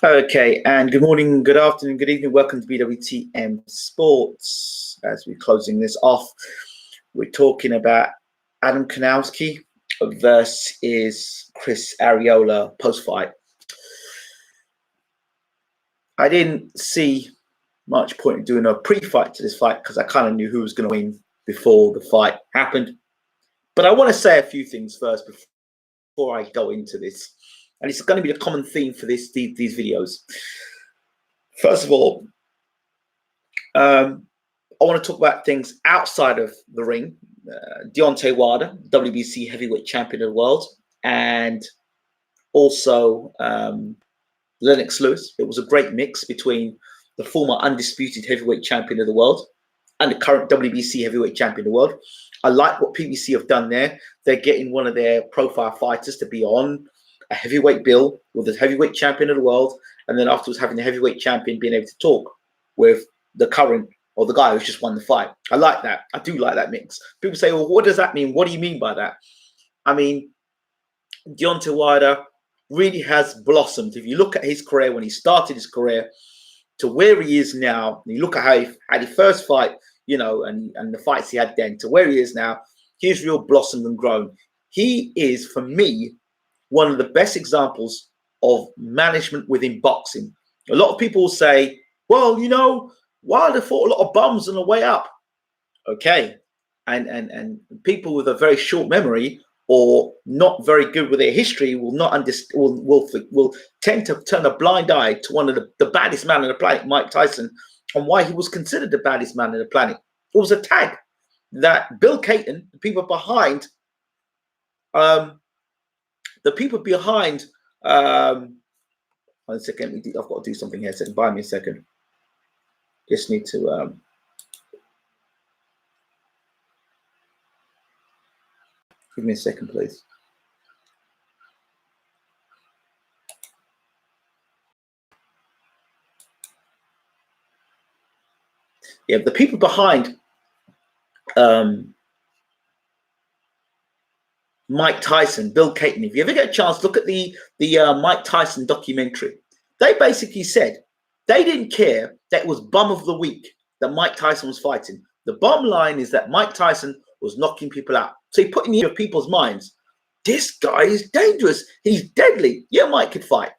Okay, and good morning, good afternoon, good evening. Welcome to BWTM Sports. As we're closing this off, we're talking about Adam Kownacki versus Chris Arreola post-fight. I didn't see much point in doing a pre-fight to this fight because I kind of knew who was going to win before the fight happened. But I want to say a few things first before I go into this. And it's going to be a common theme for these videos. First of all, I want to talk about things outside of the ring. Deontay Wilder, WBC heavyweight champion of the world, and also Lennox Lewis. It was a great mix between the former undisputed heavyweight champion of the world and the current WBC heavyweight champion of the world. I like what PBC have done there. They're getting one of their profile fighters to be on a heavyweight bill with the heavyweight champion of the world, and then afterwards having the heavyweight champion being able to talk with the current or the guy who's just won the fight. I like that. I do like that mix. People say, well, what does that mean? What do you mean by that? I mean, Deontay Wilder really has blossomed. If you look at his career, when he started his career to where he is now, and you look at how he had his first fight, you know, and the fights he had then to where he is now, he's real blossomed and grown. He is, for me, one of the best examples of management within boxing. A lot of people will say, well, you know, Wilder fought a lot of bums on the way up. Okay. And people with a very short memory or not very good with their history will not understand, will tend to turn a blind eye to one of the baddest man on the planet, Mike Tyson, and why he was considered the baddest man on the planet. It was a tag that Bill Caton, the people behind, one second, I've got to do something here. So buy me a second. Just need to give me a second, please. Yeah, the people behind Mike Tyson, Bill Caton. If you ever get a chance, look at the Mike Tyson documentary. They basically said they didn't care that it was bum of the week that Mike Tyson was fighting. The bottom line is that Mike Tyson was knocking people out. So he put in the people's minds, this guy is dangerous. He's deadly. Yeah, Mike could fight.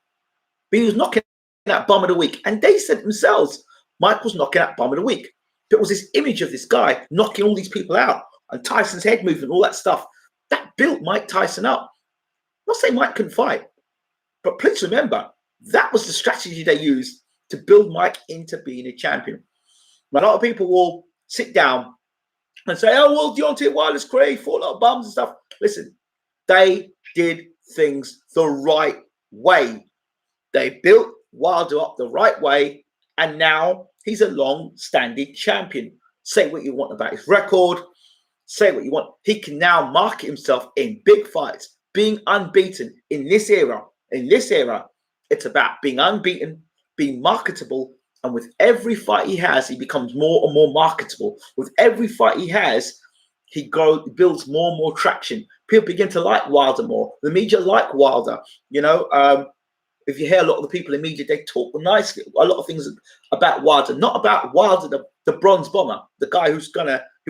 But he was knocking out bum of the week. And they said themselves, Mike was knocking out bum of the week. It was this image of this guy knocking all these people out and Tyson's head movement, all that stuff. That built Mike Tyson up. I'm not saying Mike couldn't fight, but please remember, that was the strategy they used to build Mike into being a champion. A lot of people will sit down and say, oh, well, Deontay Wilder's crazy, fought a lot of bums and stuff. Listen, they did things the right way. They built Wilder up the right way, and now he's a long-standing champion. Say what you want about his record. Say what you want. He can now market himself in big fights, being unbeaten in this era. In this era, it's about being unbeaten, being marketable, and with every fight he has, he becomes more and more marketable. With every fight he has, he builds more and more traction. People begin to like Wilder more. The media like Wilder. You know, if you hear a lot of the people in media, they talk nicely. A lot of things about Wilder, not about Wilder, the bronze bomber, the guy who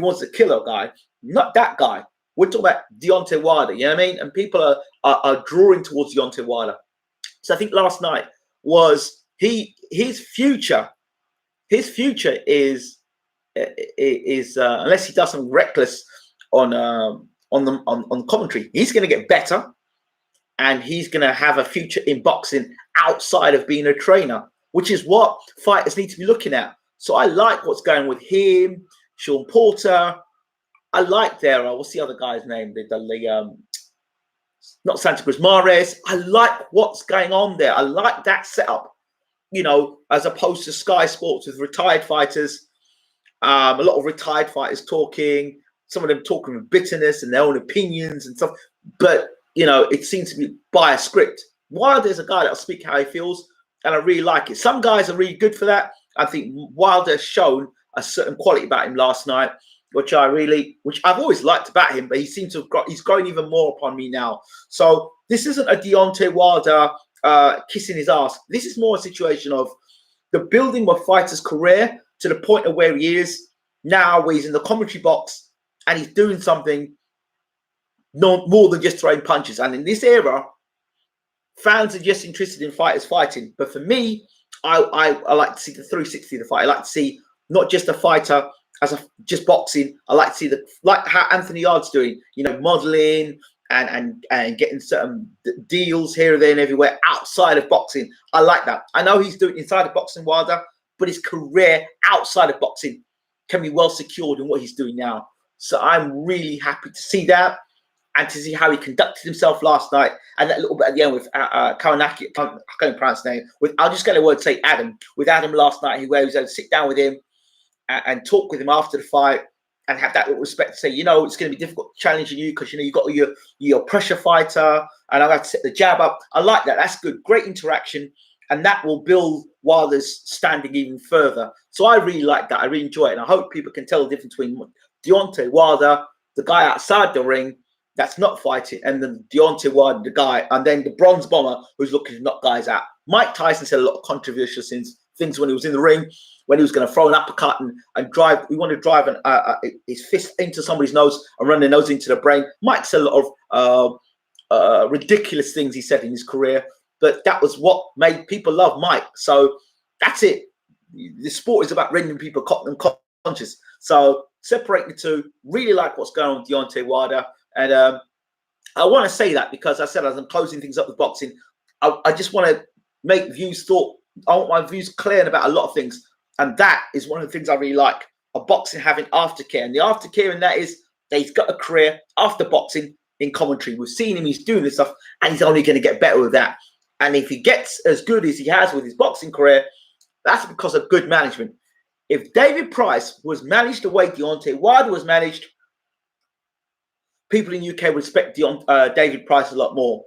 wants to kill a guy. Not that guy. We're talking about Deontay Wilder, you know what I mean? And people are drawing towards Deontay Wilder. So I think last night was his future. His future is unless he does something reckless on commentary, he's going to get better, and he's going to have a future in boxing outside of being a trainer, which is what fighters need to be looking at. So I like what's going with him, Sean Porter. I like what's the other guy's name? Not Santa Cruz, Mares. I like what's going on there. I like that setup, you know, as opposed to Sky Sports with retired fighters. A lot of retired fighters talking, some of them talking with bitterness and their own opinions and stuff. But, you know, it seems to be by a script. Wilder's a guy that'll speak how he feels, and I really like it. Some guys are really good for that. I think Wilder shown a certain quality about him last night, which I've always liked about him, but he seems to have he's grown even more upon me now. So this isn't a Deontay Wilder kissing his ass. This is more a situation of the building of a fighter's career to the point of where he is now, where he's in the commentary box and he's doing something no more than just throwing punches. And in this era, fans are just interested in fighters fighting. But for me, I like to see the 360 of the fight. I like to see not just a fighter as a just boxing. I like to see like how Anthony Yard's doing, you know, modeling and getting certain deals here, there, and everywhere outside of boxing. I like that. I know he's doing inside of boxing, Wilder, but his career outside of boxing can be well secured in what he's doing now. So I'm really happy to see that and to see how he conducted himself last night. And that little bit at the end with Kownacki, I can't pronounce his name. I'll just get a word, say Adam. With Adam last night, where he was able to sit down with him and talk with him after the fight and have that little respect to say, you know, it's going to be difficult challenging you because, you know, you've got your pressure fighter and I have to set the jab up. I like that. That's good. Great interaction. And that will build Wilder's standing even further. So I really like that. I really enjoy it. And I hope people can tell the difference between Deontay Wilder, the guy outside the ring that's not fighting, and then Deontay Wilder, the guy, and then the bronze bomber who's looking to knock guys out. Mike Tyson said a lot of controversial things when he was in the ring, when he was going to throw an uppercut and drive. We want to drive his fist into somebody's nose and run their nose into the brain. Mike said a lot of ridiculous things he said in his career, but that was what made people love Mike. So that's it. The sport is about rendering people conscious. So separate the two. Really like what's going on with Deontay Wilder. And I want to say that because I said as I'm closing things up with boxing, I just want to make I want my views clear about a lot of things. And that is one of the things I really like, a boxing having aftercare. And the aftercare in that is that he's got a career after boxing in commentary. We've seen him, he's doing this stuff, and he's only going to get better with that. And if he gets as good as he has with his boxing career, that's because of good management. If David Price was managed the way Deontay Wilder was managed, people in the UK would respect David Price a lot more.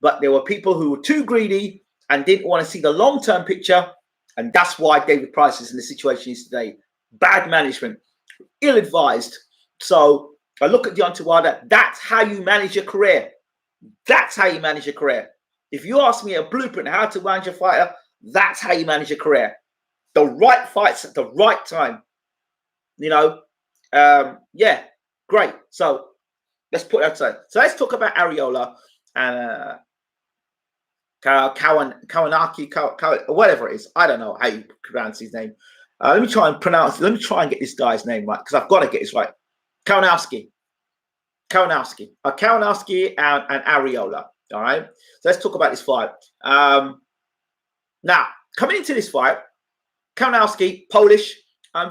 But there were people who were too greedy and didn't want to see the long-term picture. And that's why David Price is in the situation he is today. Bad management, ill-advised. So I look at Deontay Wilder. That's how you manage your career. That's how you manage your career. If you ask me a blueprint how to manage a fighter, that's how you manage your career. The right fights at the right time. You know, yeah, great. So let's put that aside. So let's talk about Areola and Kownacki, whatever it is. I don't know how you pronounce his name. Let me try and get this guy's name right because I've got to get this right. Kownacki and Areola. All right. So let's talk about this fight. Now, coming into this fight, Kownacki, Polish,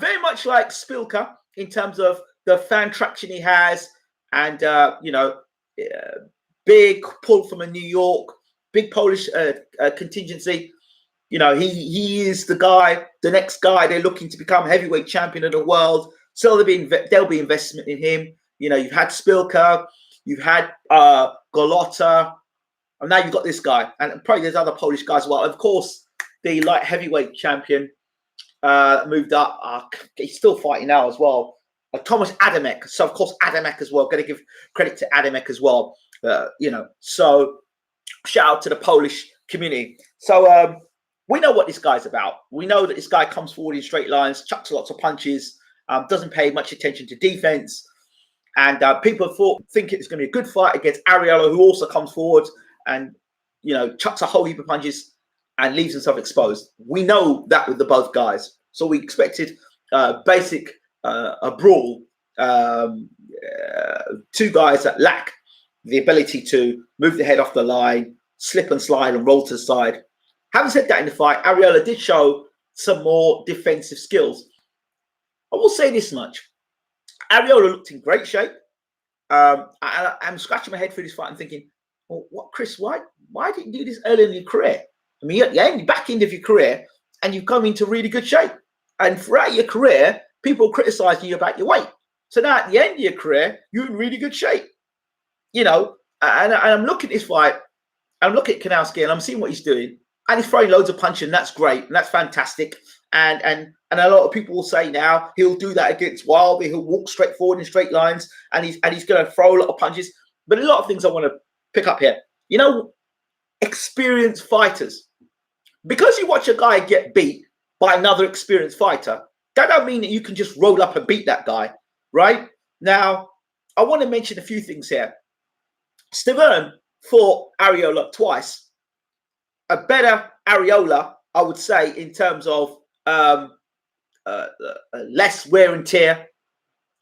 very much like Spilka in terms of the fan traction he has, and you know, big pull from a New York, big Polish contingency. You know, he is the guy, the next guy they're looking to become heavyweight champion of the world. So there'll be investment in him. You know, you've had Spilka, you've had Golota, and now you've got this guy, and probably there's other Polish guys as well. Of course, the light heavyweight champion moved up. He's still fighting now as well. Thomas Adamek. So of course Adamek as well. Got to give credit to Adamek as well. You know, so shout out to the Polish community. So we know what this guy's about. We know that this guy comes forward in straight lines, chucks lots of punches, doesn't pay much attention to defense, and people think it's going to be a good fight against Areola, who also comes forward and, you know, chucks a whole heap of punches and leaves himself exposed. We know that with the both guys. So we expected basic a brawl. Two guys that lack the ability to move the head off the line, slip and slide and roll to the side. Having said that, in the fight, Areola did show some more defensive skills. I will say this much. Areola looked in great shape. I'm scratching my head through this fight and thinking, well, what, Chris, why didn't you do this early in your career? I mean, you're at the back end of your career and you've come into really good shape. And throughout your career, people criticize you about your weight. So now at the end of your career, you're in really good shape. You know, and I'm looking at this fight, I'm looking at Kownacki and I'm seeing what he's doing. And he's throwing loads of punches, and that's great, and that's fantastic. And a lot of people will say now he'll do that against Wilder. He'll walk straight forward in straight lines, and he's going to throw a lot of punches. But a lot of things I want to pick up here. You know, experienced fighters. Because you watch a guy get beat by another experienced fighter, that don't mean that you can just roll up and beat that guy, right? Now, I want to mention a few things here. Stiverne fought Arreola twice. A better Arreola, I would say, in terms of less wear and tear,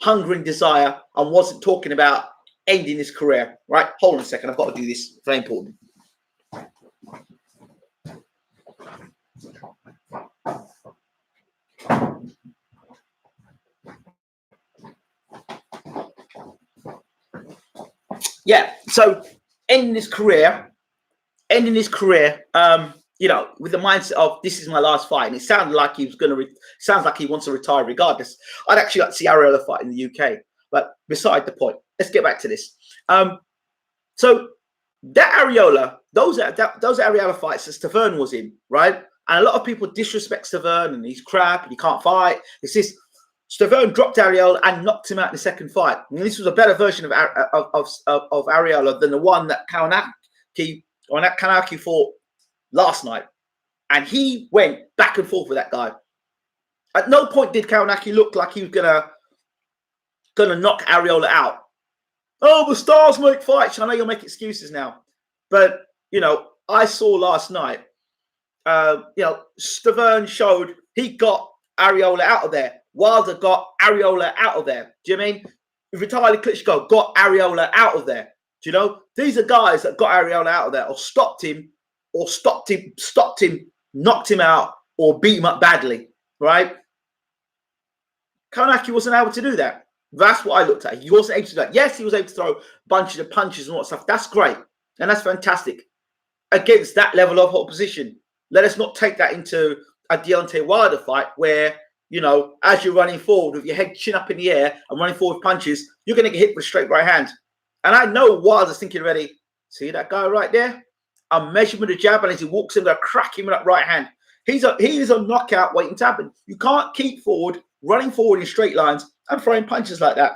hunger and desire, and wasn't talking about ending his career, right? Hold on a second. I've got to do this. Very important. Yeah, so ending his career, you know, with the mindset of this is my last fight, and it sounded like he was going to. Sounds like he wants to retire regardless. I'd actually like to see Arreola fight in the UK, but beside the point. Let's get back to this. So that Arreola, those Arreola fights that Stiverne was in, right? And a lot of people disrespect Stiverne and he's crap and he can't fight. It's this. Stiverne dropped Arreola and knocked him out in the second fight. And this was a better version of Arreola than the one that Kownacki fought last night. And he went back and forth with that guy. At no point did Kownacki look like he was gonna knock Arreola out. Oh, the stars make fights. I know you'll make excuses now, but you know, I saw last night. You know, Stiverne showed he got Arreola out of there. Wilder got Arreola out of there. Do you mean Vitaly Klitschko got Arreola out of there? Do you know these are guys that got Arreola out of there, or stopped him, knocked him out, or beat him up badly, right? Kownacki wasn't able to do that. That's what I looked at. He wasn't able to do that. Yes, he was able to throw bunches of punches and all that stuff. That's great. And that's fantastic. Against that level of opposition. Let us not take that into a Deontay Wilder fight where, you know, as you're running forward with your head chin up in the air and running forward with punches, you're going to get hit with a straight right hand. And I know Wilder's thinking already, see that guy right there? I'm measuring with a jab, and as he walks in, I'm going to crack him with that right hand. He's a knockout waiting to happen. You can't keep running forward in straight lines and throwing punches like that.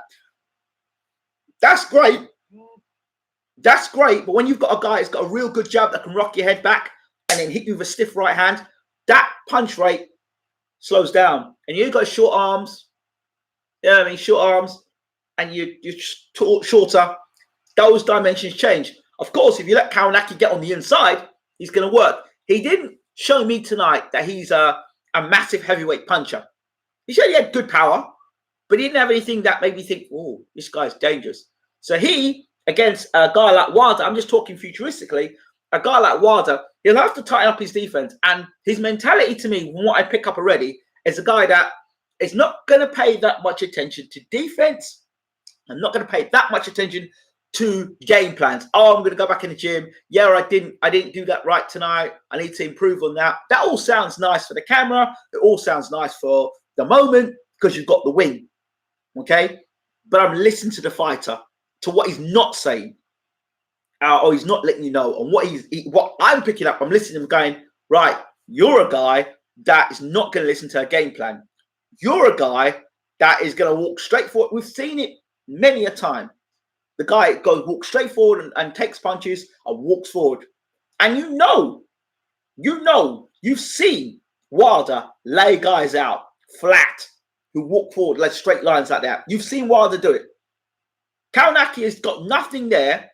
That's great. That's great. But when you've got a guy that's got a real good jab that can rock your head back and then hit you with a stiff right hand, that punch rate slows down. And you've got short arms. Yeah, I mean, short arms, and you're shorter. Those dimensions change. Of course, if you let Kownacki get on the inside, he's going to work. He didn't show me tonight that he's a massive heavyweight puncher. He showed he had good power, but he didn't have anything that made me think, oh, this guy's dangerous. So he, against a guy like Wilder, I'm just talking futuristically, a guy like Wilder, he'll have to tighten up his defense. And his mentality to me, from what I pick up already, is a guy that is not going to pay that much attention to defense. I'm not going to pay that much attention to game plans. Oh, I'm going to go back in the gym. Yeah, I didn't do that right tonight. I need to improve on that. That all sounds nice for the camera. It all sounds nice for the moment because you've got the win. Okay? But I'm listening to the fighter, to what he's not saying. Or he's not letting you know. And what I'm picking up, I'm listening to him going, right, you're a guy that is not going to listen to a game plan. You're a guy that is going to walk straight forward. We've seen it many a time. The guy walks straight forward and takes punches and walks forward. And you've seen Wilder lay guys out flat who walk forward like straight lines like that. You've seen Wilder do it. Kownacki has got nothing there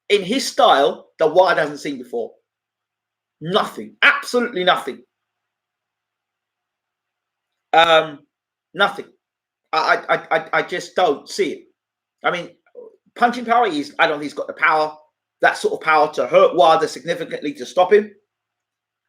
in his style that Wilder hasn't seen before. Nothing. Absolutely nothing. Nothing. I just don't see it. I mean, punching power, I don't think he's got the power, that sort of power to hurt Wilder significantly to stop him.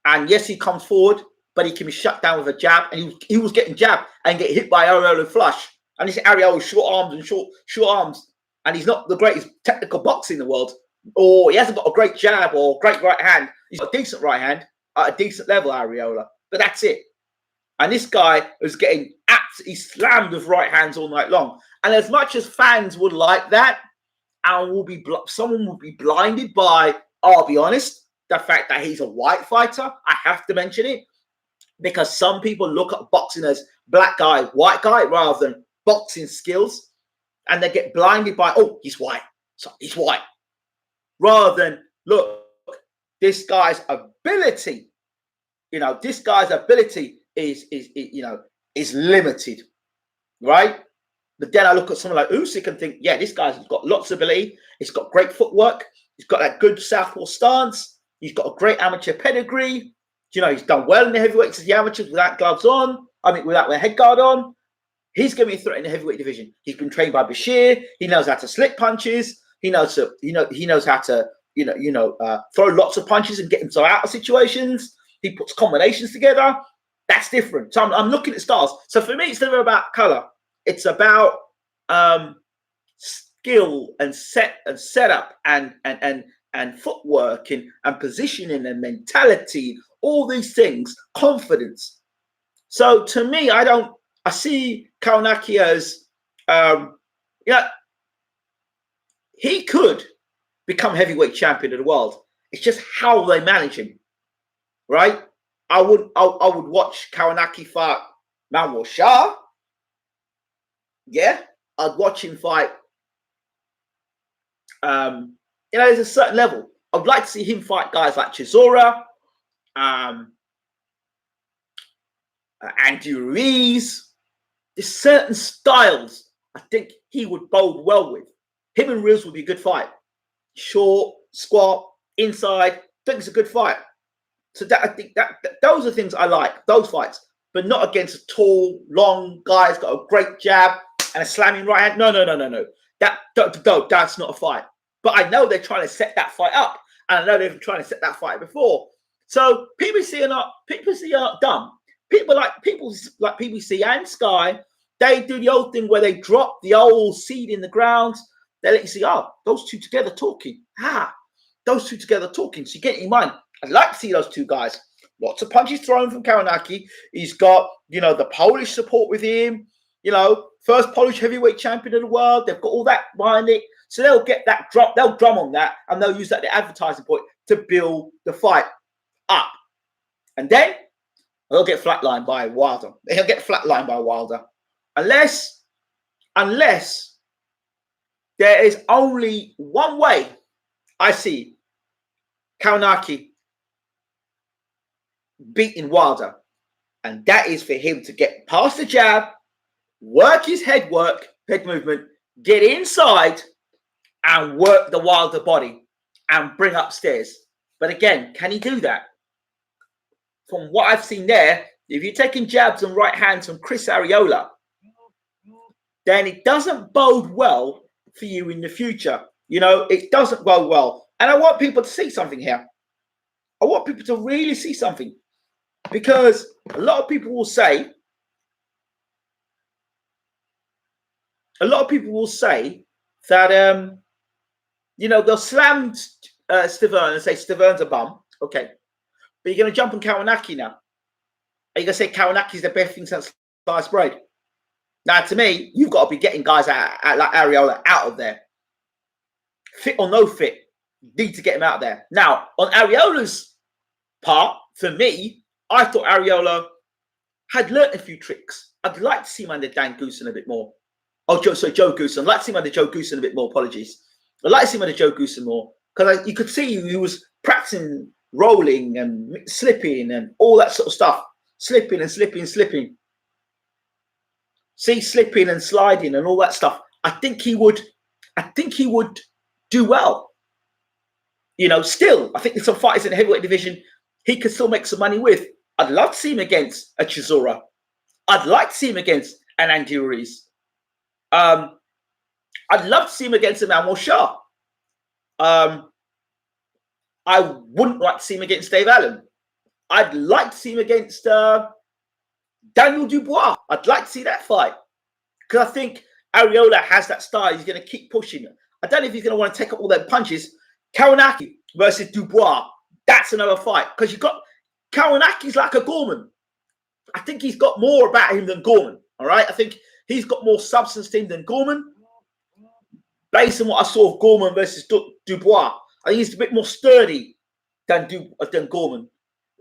And yes, he comes forward, but he can be shut down with a jab. And he was getting jabbed and get hit by Arreola flush. And this Arreola short arms and short arms. And he's not the greatest technical boxer in the world. Or he hasn't got a great jab or great right hand. He's got a decent right hand at a decent level, Arreola. But that's it. And this guy was getting absolutely slammed with right hands all night long. And as much as fans would like that, and someone will be blinded by, I'll be honest, the fact that he's a white fighter. I have to mention it because some people look at boxing as black guy, white guy, rather than boxing skills. And they get blinded by, oh, he's white. So he's white. Rather than, look, this guy's ability, this guy's ability is limited, right? But then I look at someone like Usyk and think, yeah, this guy's got lots of ability. He's got great footwork. He's got that good southpaw stance. He's got a great amateur pedigree. He's done well in the heavyweights as the amateurs without gloves on. without a head guard on. He's going to be a threat in the heavyweight division. He's been trained by Bashir. He knows how to slip punches. He knows how to throw lots of punches and get himself out of situations. He puts combinations together. That's different. So I'm looking at styles. So for me, it's never about color. It's about skill and setup and footwork and positioning and mentality. All these things, confidence. So to me, I see Kownacki as he could become heavyweight champion of the world. It's just how they manage him, right? I would watch Kownacki fight Charr. Yeah, I'd watch him fight. There's a certain level. I'd like to see him fight guys like Chisora, Andy Ruiz. There's certain styles I think he would bode well with. Him and Ruiz would be a good fight. Short, squat, inside. I think it's a good fight. So I think that those are things I like, those fights, but not against a tall, long guy who's got a great jab and a slamming right hand. No. That's not a fight. But I know they're trying to set that fight up, and I know they've been trying to set that fight before. So PBC are dumb. People like PBC and Sky, they do the old thing where they drop the old seed in the ground. They let you see, those two together talking. Those two together talking. So you get it in mind. I'd like to see those two guys. Lots of punches thrown from Kownacki. He's got, the Polish support with him. First Polish heavyweight champion of the world. They've got all that behind it. So they'll get that drop. They'll drum on that, and they'll use that as the advertising point to build the fight up. And then they'll get flatlined by Wilder. They'll get flatlined by Wilder. Unless there is only one way I see Kownacki beating Wilder, and that is for him to get past the jab, work his head movement, get inside, and work the Wilder body and bring upstairs. But again, can he do that? From what I've seen there, if you're taking jabs and right hands from Chris Arreola, then it doesn't bode well for you in the future. It doesn't bode well. And I want people to see something here. I want people to really see something. Because a lot of people will say that, they'll slam Stiverne and say Stiverne's a bum. Okay. But you're going to jump on Kownacki now. Are you going to say Kownacki's the best thing since sliced bread? Now, to me, you've got to be getting guys like Arreola out of there. Fit or no fit, you need to get him out there. Now, on Areola's part, for me, I thought Arreola had learnt a few tricks. I'd like to see him under Dan Goosen a bit more. Joe Goosen. I'd like to see him under Joe Goosen a bit more. Apologies. I'd like to see him under Joe Goosen more. Because you could see he was practicing rolling and slipping and all that sort of stuff. Slipping. See, slipping and sliding and all that stuff. I think he would do well. Still, I think there's some fighters in the heavyweight division he could still make some money with. I'd love to see him against a Chisora. I'd like to see him against an Andy Ruiz. I'd love to see him against a Manuel Charr. I wouldn't like to see him against Dave Allen. I'd like to see him against Daniel Dubois. I'd like to see that fight. Because I think Arreola has that style. He's going to keep pushing. I don't know if he's going to want to take up all their punches. Kownacki versus Dubois. That's another fight. Because you've got Kownacki's like a Gorman. I think he's got more about him than Gorman. All right? I think he's got more substance to him than Gorman. Based on what I saw of Gorman versus Dubois, I think he's a bit more sturdy than Gorman.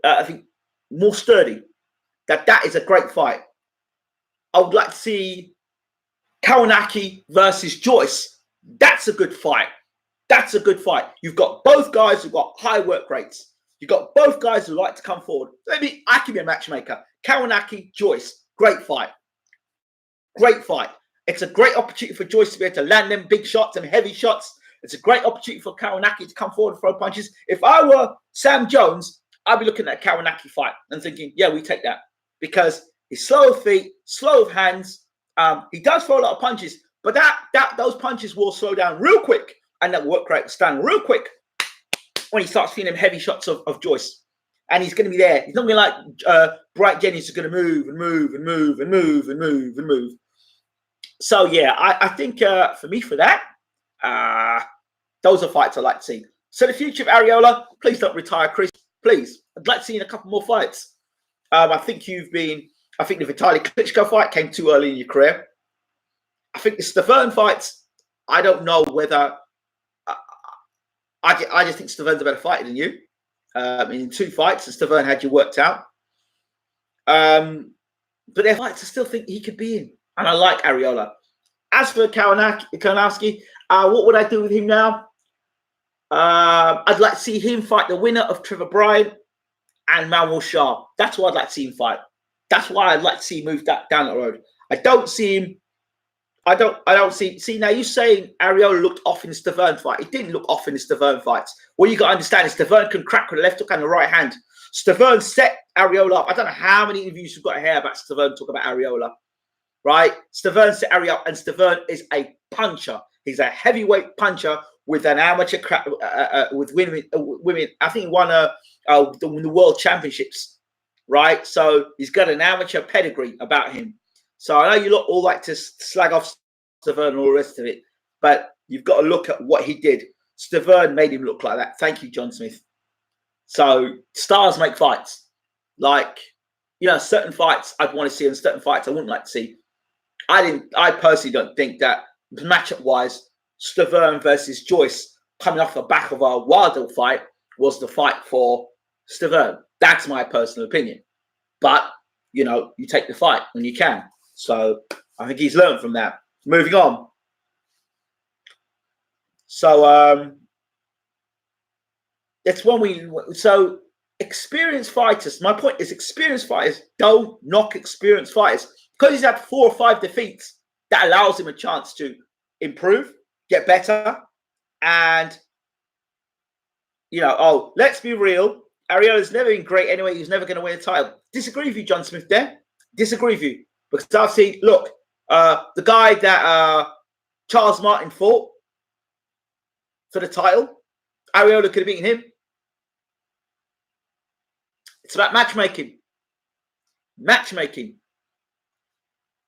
I think more sturdy. That is a great fight. I would like to see Kownacki versus Joyce. That's a good fight. That's a good fight. You've got both guys who've got high work rates. You've got both guys who like to come forward. Maybe I can be a matchmaker. Kownacki, Joyce, great fight. Great fight. It's a great opportunity for Joyce to be able to land them big shots and heavy shots. It's a great opportunity for Kownacki to come forward and throw punches. If I were Sam Jones, I'd be looking at a Kownacki fight and thinking, yeah, we take that. Because he's slow of feet, slow of hands. He does throw a lot of punches, but those punches will slow down real quick, and that work rate will stand real quick when he starts feeling them heavy shots of Joyce. And he's going to be there. He's not going to be like Bright Jennings, who's going to move and move and move and move and move and move. So, yeah, I think for me, for that, those are fights I'd like to see. So the future of Areola, please don't retire, Chris. Please. I'd like to see you in a couple more fights. I think the Vitaly Klitschko fight came too early in your career. I think the Stiverne fights, I don't know whether... I just think Stiverne's a better fighter than you. In 2 fights, Stiverne had you worked out. But they're fights I still think he could be in. And I like Areola. As for Kownacki, what would I do with him now? I'd like to see him fight the winner of Trevor Bryan and Manuel Charr. That's what I'd like to see him fight. That's why I'd like to see him move down that road. I don't see him. I don't see. See, now you're saying Areola looked off in the Stiverne fight. He didn't look off in the Stiverne fights. What you got to understand is Stiverne can crack with the left hook and the right hand. Stiverne set Areola up. I don't know how many interviews you've got to hear about Stiverne talk about Areola. Right? Stiverne set Areola up, and Stiverne is a puncher. He's a heavyweight puncher with an amateur with women. I think he won the world championships. Right? So he's got an amateur pedigree about him. So I know you all like to slag off Stiverne and all the rest of it, but you've got to look at what he did. Stiverne made him look like that. Thank you, John Smith. So stars make fights. Like, certain fights I'd want to see and certain fights I wouldn't like to see. I personally don't think that matchup-wise, Stiverne versus Joyce coming off the back of a Wilder fight was the fight for Stiverne. That's my personal opinion. But, you take the fight when you can. So I think he's learned from that. Moving on. So that's when so experienced fighters. My point is experienced fighters don't knock experienced fighters. Because he's had 4 or 5 defeats, that allows him a chance to improve, get better, and let's be real. Areola's never been great anyway. He's never going to win a title. Disagree with you, John Smith. There, disagree with you because I've seen. Look, the guy that Charles Martin fought for the title, Areola could have beaten him. It's about matchmaking. Matchmaking.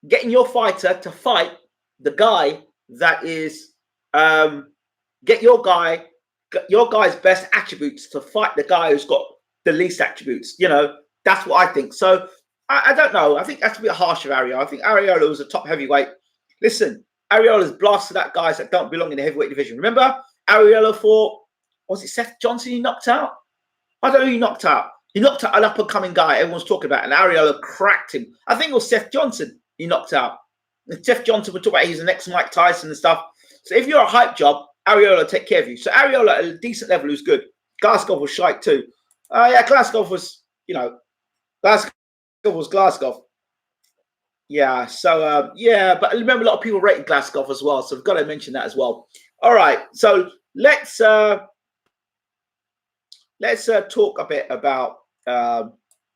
Getting your fighter to fight the guy that is get your guy's best attributes to fight the guy who's got the least attributes. That's what I think. So I don't know. I think that's a bit harsh of Areola. I think Areola was a top heavyweight. Listen, Areola's blasted at guys that don't belong in the heavyweight division. Remember, Areola fought, was it Seth Johnson he knocked out? I don't know who he knocked out. He knocked out an up-and-coming guy everyone's talking about, and Areola cracked him. I think it was Seth Johnson he knocked out. And Seth Johnson would talk about he's the next Mike Tyson and stuff. So if you're a hype job, Areola will take care of you. So Areola at a decent level who's good. Glasgow was shite too. Glasgow was, Glasgow was Glasgow. Yeah, so, but I remember a lot of people rated Glasgow as well, so I've got to mention that as well. All right, so let's talk a bit about,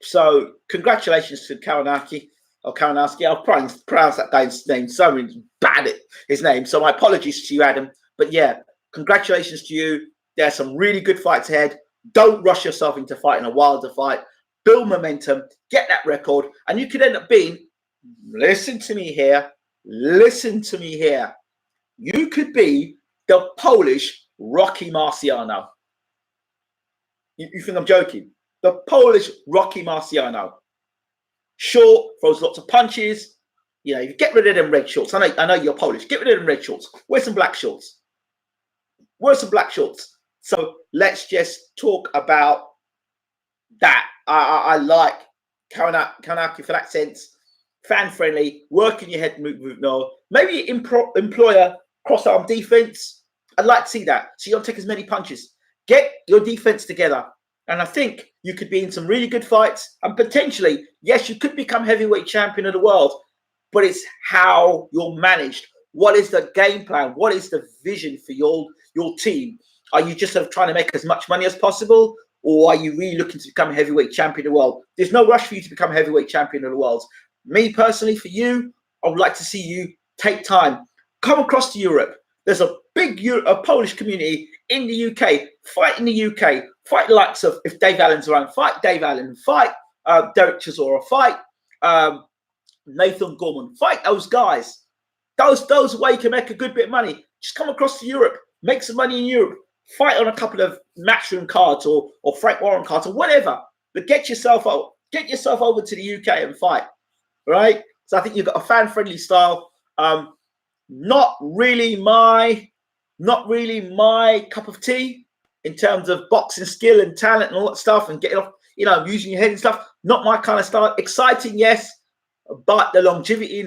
so congratulations to Kownacki. Or Kownacki, I'll pronounce that guy's name so bad at his name. So my apologies to you, Adam. But yeah, congratulations to you. There's some really good fights ahead. Don't rush yourself into fighting a Wilder fight. Build momentum, get that record, and you could end up being, listen to me here. You could be the Polish Rocky Marciano. You think I'm joking? The Polish Rocky Marciano. Short, throws lots of punches. You get rid of them red shorts. I know you're Polish. Get rid of them red shorts. Wear some black shorts. So let's just talk about that. I like Kownacki for that sense. Fan-friendly, working your head movement. Maybe employ a cross-arm defense. I'd like to see that. So you don't take as many punches. Get your defense together. And I think you could be in some really good fights. And potentially, yes, you could become heavyweight champion of the world. But it's how you're managed. What is the game plan? What is the vision for your team? Are you just sort of trying to make as much money as possible? Or are you really looking to become a heavyweight champion of the world? There's no rush for you to become a heavyweight champion of the world. Me personally, for you, I would like to see you take time. Come across to Europe. There's a big Polish community in the UK. Fight in the UK. Fight the likes of, if Dave Allen's around, fight Dave Allen. Fight Derek Chisora. Fight Nathan Gorman. Fight those guys. Those where you can make a good bit of money. Just come across to Europe. Make some money in Europe. Fight on a couple of Matchroom cards or Frank Warren cards or whatever. But get yourself over to the UK and fight. Right? So I think you've got a fan-friendly style. Not really my cup of tea in terms of boxing skill and talent and all that stuff and getting off, using your head and stuff. Not my kind of style. Exciting, yes, but the longevity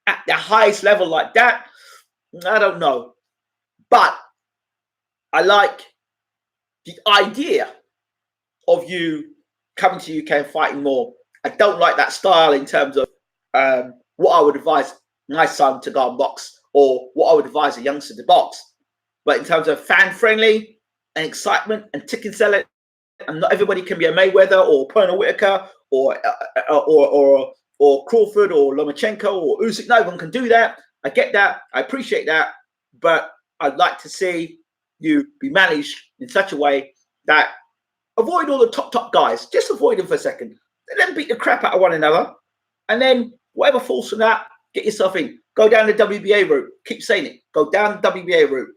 at the highest level like that, I don't know. But I like the idea of you coming to the UK and fighting more. I don't like that style in terms of what I would advise my son to go and box or what I would advise a youngster to box. But in terms of fan-friendly and excitement and ticket selling, and not everybody can be a Mayweather or Pernell Whitaker or Crawford or Lomachenko or Usyk. No one can do that. I get that. I appreciate that. But I'd like to see you be managed in such a way that avoid all the top guys. Just avoid them for a second. Let them beat the crap out of one another. And then whatever falls from that, get yourself in. Go down the WBA route. Keep saying it. Go down the WBA route.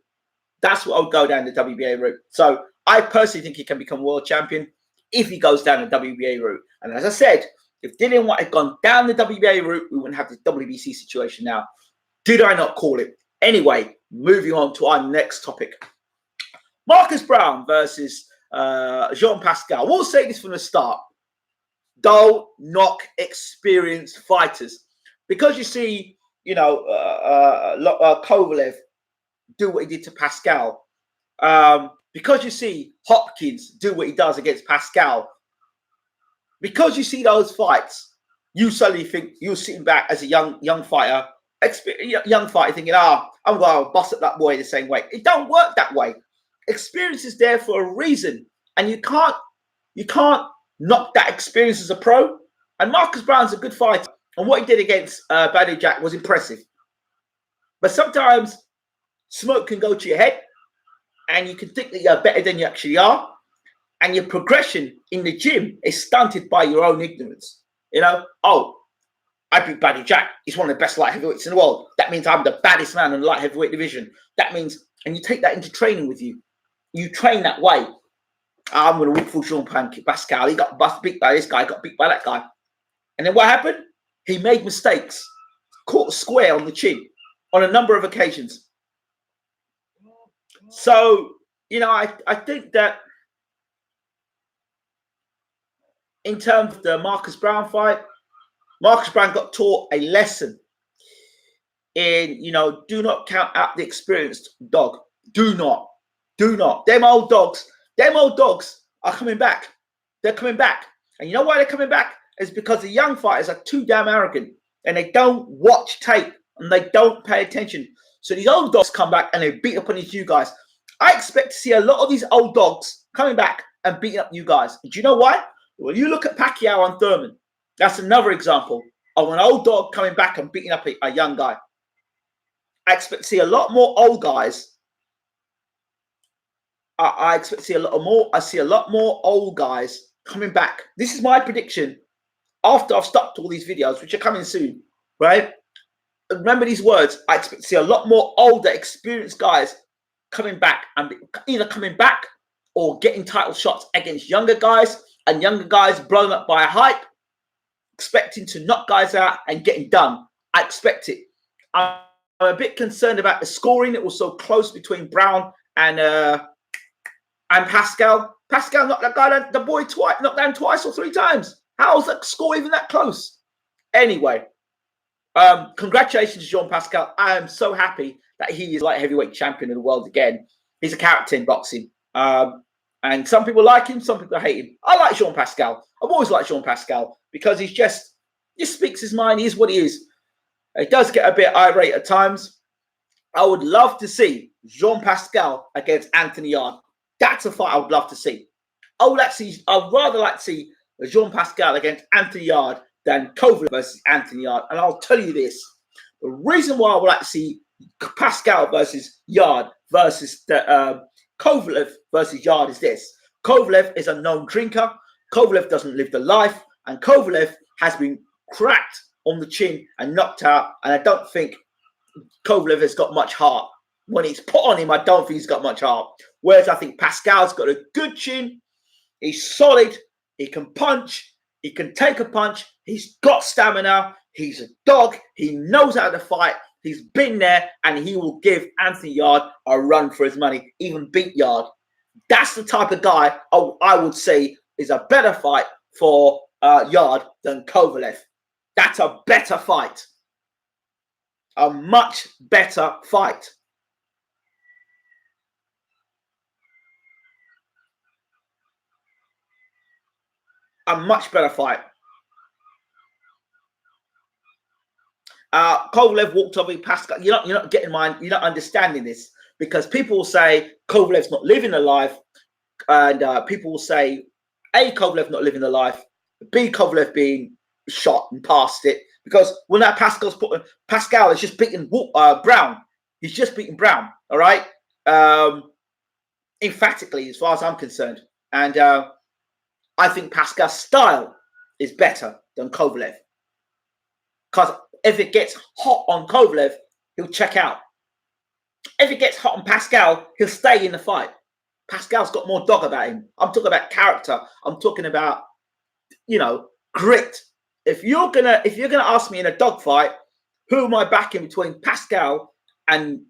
That's what I would go down the WBA route. So I personally think he can become world champion if he goes down the WBA route. And as I said, if Dillian White had gone down the WBA route, we wouldn't have the WBC situation now. Did I not call it? Anyway, moving on to our next topic. Marcus Browne versus Jean Pascal. We'll say this from the start. Don't knock experienced fighters. Because you see, Kovalev do what he did to Pascal. Because you see Hopkins do what he does against Pascal. Because you see those fights, you suddenly think you're sitting back as a young fighter, thinking, I'm going to bust up that boy the same way. It don't work that way. Experience is there for a reason, and you can't knock that experience as a pro. And Marcus Browne's a good fighter, and what he did against Badou Jack was impressive. But sometimes smoke can go to your head, and you can think that you're better than you actually are, and your progression in the gym is stunted by your own ignorance. I beat Badou Jack. He's one of the best light heavyweights in the world. That means I'm the baddest man in the light heavyweight division. That means, and you take that into training with you. You train that way. I'm going to walk for Jean Pascal. He got beat by this guy, got beat by that guy. And then what happened? He made mistakes. Caught square on the chin on a number of occasions. So, I think that in terms of the Marcus Browne fight, Marcus Browne got taught a lesson in, do not count out the experienced dog. Do not. Them old dogs are coming back. They're coming back. And you know why they're coming back? It's because the young fighters are too damn arrogant and they don't watch tape and they don't pay attention. So these old dogs come back and they beat up on these new guys. I expect to see a lot of these old dogs coming back and beating up new guys. Do you know why? Well, you look at Pacquiao and Thurman. That's another example of an old dog coming back and beating up a young guy. I expect to see a lot more old guys. I expect to see a lot more. I see a lot more old guys coming back. This is my prediction. After I've stopped all these videos, which are coming soon, right? Remember these words. I expect to see a lot more older, experienced guys coming back and either coming back or getting title shots against younger guys, and younger guys blown up by a hype, expecting to knock guys out and getting done. I expect it. I'm a bit concerned about the scoring. It was so close between Browne and Pascal. Pascal knocked that guy down, the boy knocked down twice or three times. How's that score even that close? Anyway, congratulations, Jean Pascal. I am so happy that he is light heavyweight champion of the world again. He's a character in boxing. And some people like him, some people hate him. I like Jean Pascal. I've always liked Jean Pascal because he's just speaks his mind. He is what he is. He does get a bit irate at times. I would love to see Jean Pascal against Anthony Yarde. That's a fight I would love to see. I'd rather like to see Jean Pascal against Anthony Yarde than Kovalev versus Anthony Yarde. And I'll tell you this. The reason why I would like to see Pascal versus Yarde versus Kovalev versus Yarde is this. Kovalev is a known drinker. Kovalev doesn't live the life. And Kovalev has been cracked on the chin and knocked out. And I don't think Kovalev has got much heart. When it's put on him, I don't think he's got much heart. Whereas I think Pascal's got a good chin. He's solid. He can punch. He can take a punch. He's got stamina. He's a dog. He knows how to fight. He's been there, and he will give Anthony Yarde a run for his money, even beat Yarde. That's the type of guy I would say is a better fight for Yarde than Kovalev. That's a better fight. A much better fight. A much better fight. Kovalev walked over Pascal. You're not getting mine. You're not understanding this because people will say Kovalev's not living a life, and people will say A, Kovalev not living a life, B, Kovalev being shot and past it. Because when that Pascal is just beating Brown. He's just beating Brown. All right, emphatically, as far as I'm concerned, and I think Pascal's style is better than Kovalev. Because if it gets hot on Kovalev, he'll check out. If it gets hot on Pascal, he'll stay in the fight. Pascal's got more dog about him. I'm talking about character. I'm talking about, grit. If you're gonna ask me in a dogfight, who am I backing between Pascal and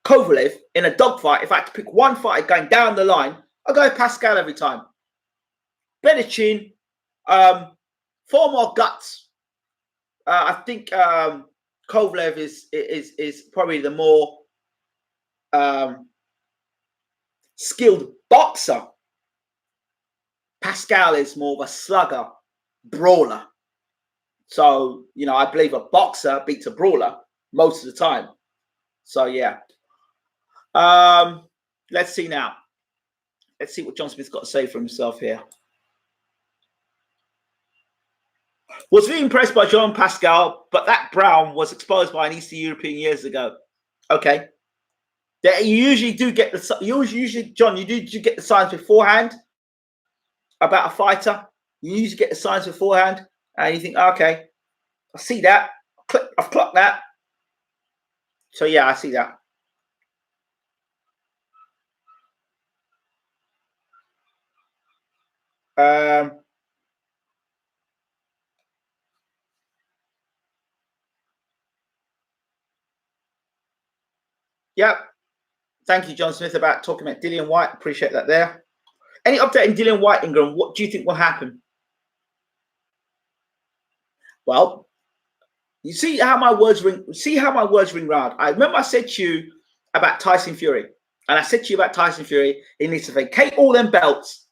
Kovalev in a dogfight? If I had to pick one fight going down the line, I'll go Pascal every time. Better chin, far more guts. I think Kovalev is probably the more skilled boxer. Pascal is more of a slugger, brawler. So, I believe a boxer beats a brawler most of the time. So, yeah. Let's see now. Let's see what John Smith's got to say for himself here. Was really impressed by Jean Pascal, but that Brown was exposed by an Eastern European years ago. Okay. You usually do get John, you get the signs beforehand about a fighter. You usually get the signs beforehand, and you think, okay, I see that. I've clocked that. So yeah, I see that. Yep. Thank you, John Smith, about talking about Dillian Whyte. Appreciate that there. Any update in Dillian Whyte, Ingram? What do you think will happen? Well, you see how my words ring. See how my words ring round. I remember I said to you about Tyson Fury, and I said to you about Tyson Fury. He needs to vacate all them belts,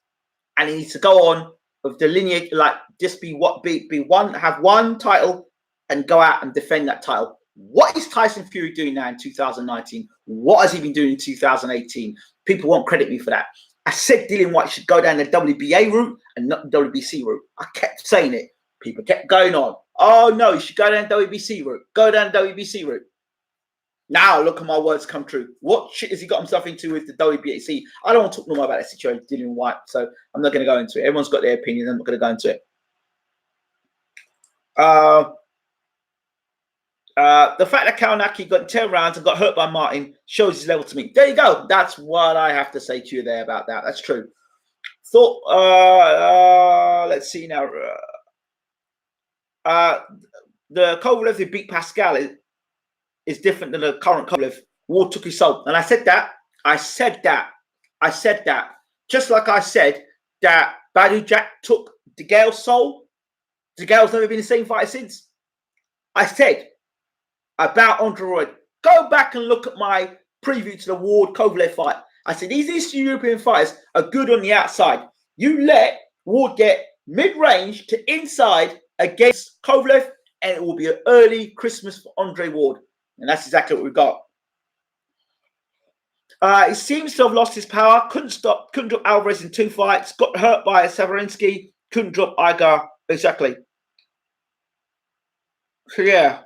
and he needs to go on with the lineage, like just be one, have one title, and go out and defend that title. What is Tyson Fury doing now in 2019? What has he been doing in 2018? People won't credit me for that. I said Dillian Whyte should go down the WBA route and not the WBC route. I kept saying it. People kept going on. Oh, no, you should go down the WBC route. Go down the WBC route. Now, look at my words come true. What shit has he got himself into with the WBC? I don't want to talk no more about that situation with Dillian Whyte, so I'm not going to go into it. Everyone's got their opinion. I'm not going to go into it. The fact that Kownacki got 10 rounds and got hurt by Martin shows his level to me. There you go. That's what I have to say to you there about that. That's true. Let's see now. The Kovalev who beat Pascal is different than the current Kovalev. War took his soul. And I said that. Just like I said that Badou Jack took DeGale's soul. DeGale's never been the same fighter since. I said about Andre Roy, Go back and look at my preview to the Ward Kovalev fight. I said these Eastern European fighters are good on the outside. You let Ward get mid-range to inside against Kovalev, and it will be an early Christmas for Andre Ward. And that's exactly what we got. He seems to have lost his power. Couldn't drop Alvarez in 2 fights. Got hurt by Stiverne. Couldn't drop Igar. Exactly. So yeah.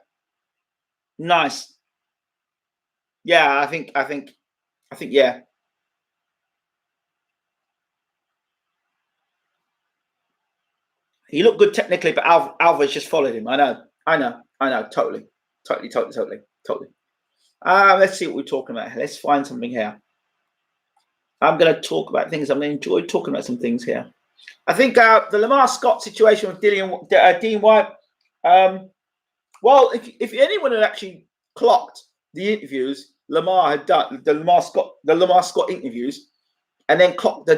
Nice. Yeah, I think yeah. He looked good technically, but Alvarez just followed him. I know. Totally. Let's see what we're talking about. Let's find something here. I'm going to talk about things. I'm going to enjoy talking about some things here. I think the Lamar Scott situation with Dean White. Well, if anyone had actually clocked the interviews Lamar had done, the Lamar Scott interviews, and then clocked the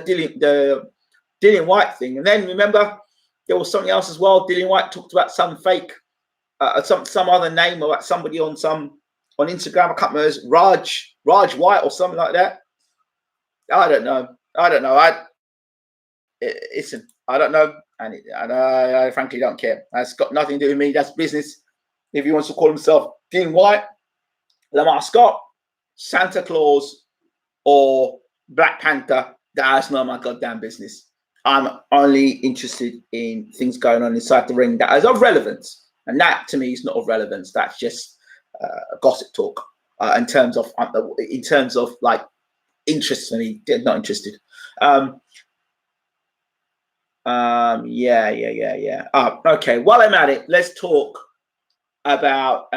Dillian White thing, and then remember there was something else as well. Dillian White talked about some fake, some other name or about somebody on Instagram. I can't remember, Raj White or something like that. I don't know. Listen, I don't know, and I frankly don't care. That's got nothing to do with me. That's business. If he wants to call himself Dean White, Lamar Scott, Santa Claus, or Black Panther, that's not my goddamn business. I'm only interested in things going on inside the ring that is of relevance, and that to me is not of relevance. That's just gossip talk. In terms of like interest for me, not interested. Yeah. Okay. While I'm at it, let's talk about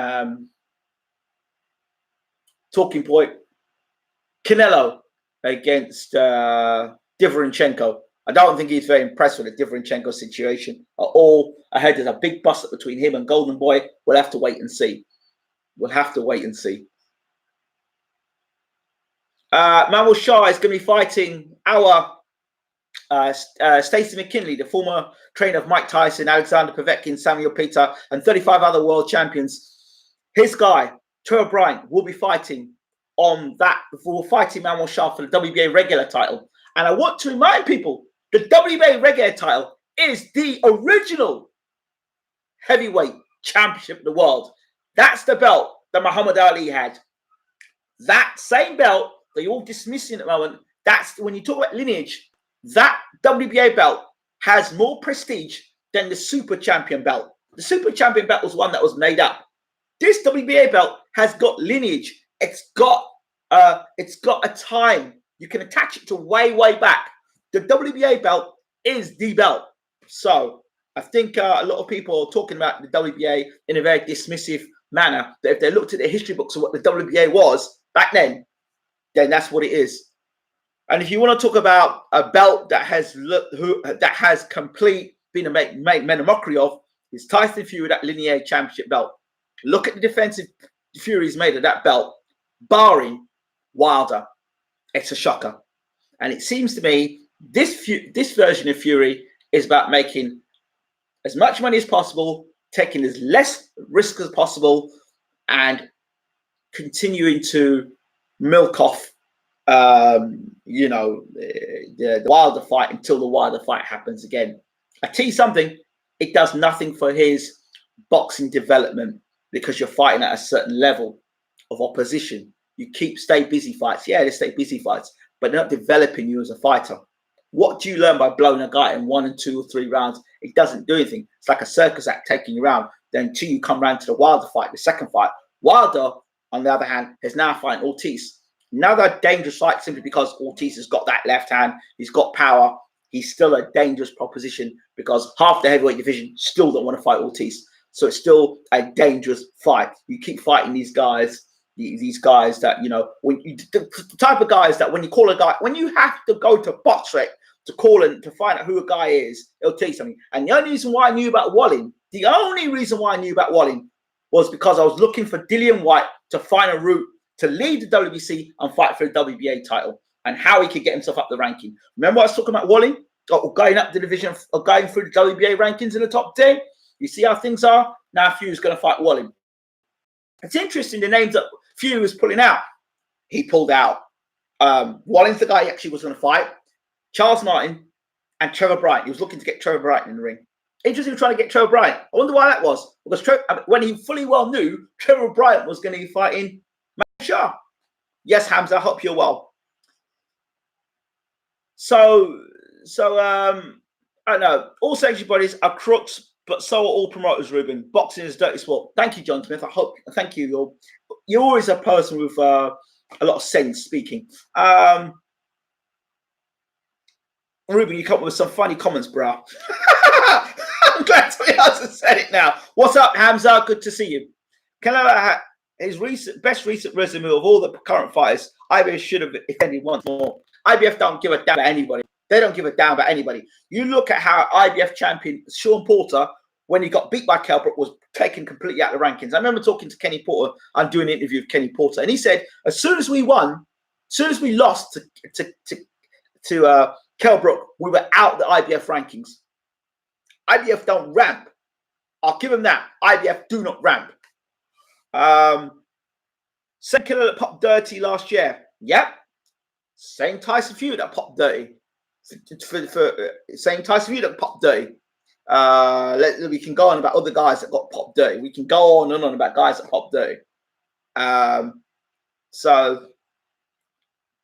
talking point Canelo against Stiverne. I don't think he's very impressed with the Stiverne situation at all. I heard there's a big bust-up between him and Golden Boy. We'll have to wait and see. Manuel Charr is going to be fighting our Stacey McKinley, the former trainer of Mike Tyson, Alexander Povetkin, Samuel Peter, and 35 other world champions. His guy, Terrell Bryant, will be fighting on that before fighting Manuel Charr for the WBA regular title. And I want to remind people, the WBA regular title is the original heavyweight championship of the world. That's the belt that Muhammad Ali had. That same belt that you're all dismissing at the moment, that's when you talk about lineage, that WBA belt has more prestige than the Super Champion belt. The Super Champion belt was one that was made up. This WBA belt has got lineage. It's got a time. You can attach it to way back. The WBA belt is the belt. So I think a lot of people are talking about the WBA in a very dismissive manner. That if they looked at the history books of what the WBA was back then that's what it is. And if you want to talk about a belt that has been made a mockery of, is Tyson Fury, that linear championship belt. Look at the defensive Fury's made of that belt, barring Wilder. It's a shocker. And it seems to me this version of Fury is about making as much money as possible, taking as less risk as possible, and continuing to milk off the Wilder fight until the Wilder fight happens again. I tell you something, it does nothing for his boxing development because you're fighting at a certain level of opposition. You stay busy fights. Yeah, they stay busy fights, but they're not developing you as a fighter. What do you learn by blowing a guy in 1 and 2 or 3 rounds? It doesn't do anything. It's like a circus act taking you around. Then until you come around to the Wilder fight, the second fight. Wilder, on the other hand, is now fighting Ortiz. Another dangerous fight simply because Ortiz has got that left hand. He's got power. He's still a dangerous proposition because half the heavyweight division still don't want to fight Ortiz. So it's still a dangerous fight. You keep fighting these guys that, the type of guys that when you call a guy, when you have to go to BoxRec to call and to find out who a guy is, it'll tell you something. And the only reason why I knew about Wallin was because I was looking for Dillian White to find a route to leave the WBC and fight for the WBA title and how he could get himself up the ranking. Remember I was talking about Wallin? Going up the division, or going through the WBA rankings in the top 10? You see how things are? Now Fury's going to fight Wallin. It's interesting, the names that Fury was pulling out. He pulled out. Walling's the guy he actually was going to fight. Charles Martin and Trevor Bryant. He was looking to get Trevor Bryant in the ring. Interesting trying to get Trevor Bryant. I wonder why that was. Because when he fully well knew Trevor Bryant was going to be fighting Charr. Yes, Hamza, I hope you're well. So I don't know. All sanctioned bodies are crooks, but so are all promoters, Ruben. Boxing is a dirty sport. Thank you, John Smith. Thank you. You're always a person with a lot of sense speaking. Ruben, you come up with some funny comments, bro. I'm glad somebody else has said it now. What's up, Hamza? Good to see you. Canelo his best recent resume of all the current fighters. IBF should have defended once more. IBF don't give a damn about anybody. They don't give a damn about anybody. You look at how IBF champion Sean Porter, when he got beat by Kell Brook, was taken completely out of the rankings. I remember talking to Kenny Porter. I'm doing an interview with Kenny Porter, and he said as soon as we lost to Kell Brook, we were out the IBF rankings. IBF don't ramp. I'll give him that. IBF do not ramp. Same killer that popped dirty last year. Yep. Same Tyson Fury that popped dirty. Same Tyson Fury that popped dirty. We can go on about other guys that got popped dirty. We can go on and on about guys that popped dirty. So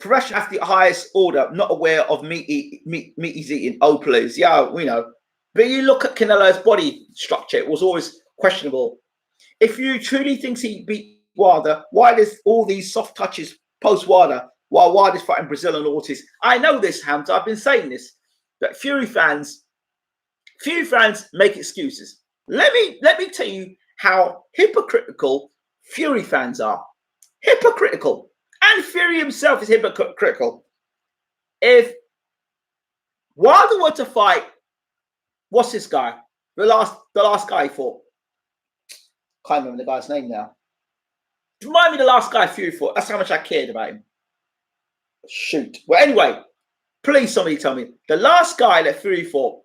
professional athlete highest order, not aware of meat he's eating. Oh, please. Yeah, we know. But you look at Canelo's body structure, it was always questionable. If you truly think he beat Wilder, why there's all these soft touches post Wilder while Wilder's fighting Brazil and Ortiz? I know this, Hamza. I've been saying this. But Fury fans make excuses. Let me tell you how hypocritical Fury fans are. Hypocritical. And Fury himself is hypocritical. If Wilder were to fight, what's this guy? The last guy he fought. Can't remember the guy's name now. Remind me the last guy Fury fought. That's how much I cared about him. Shoot. Well, anyway, please somebody tell me. The last guy that Fury fought,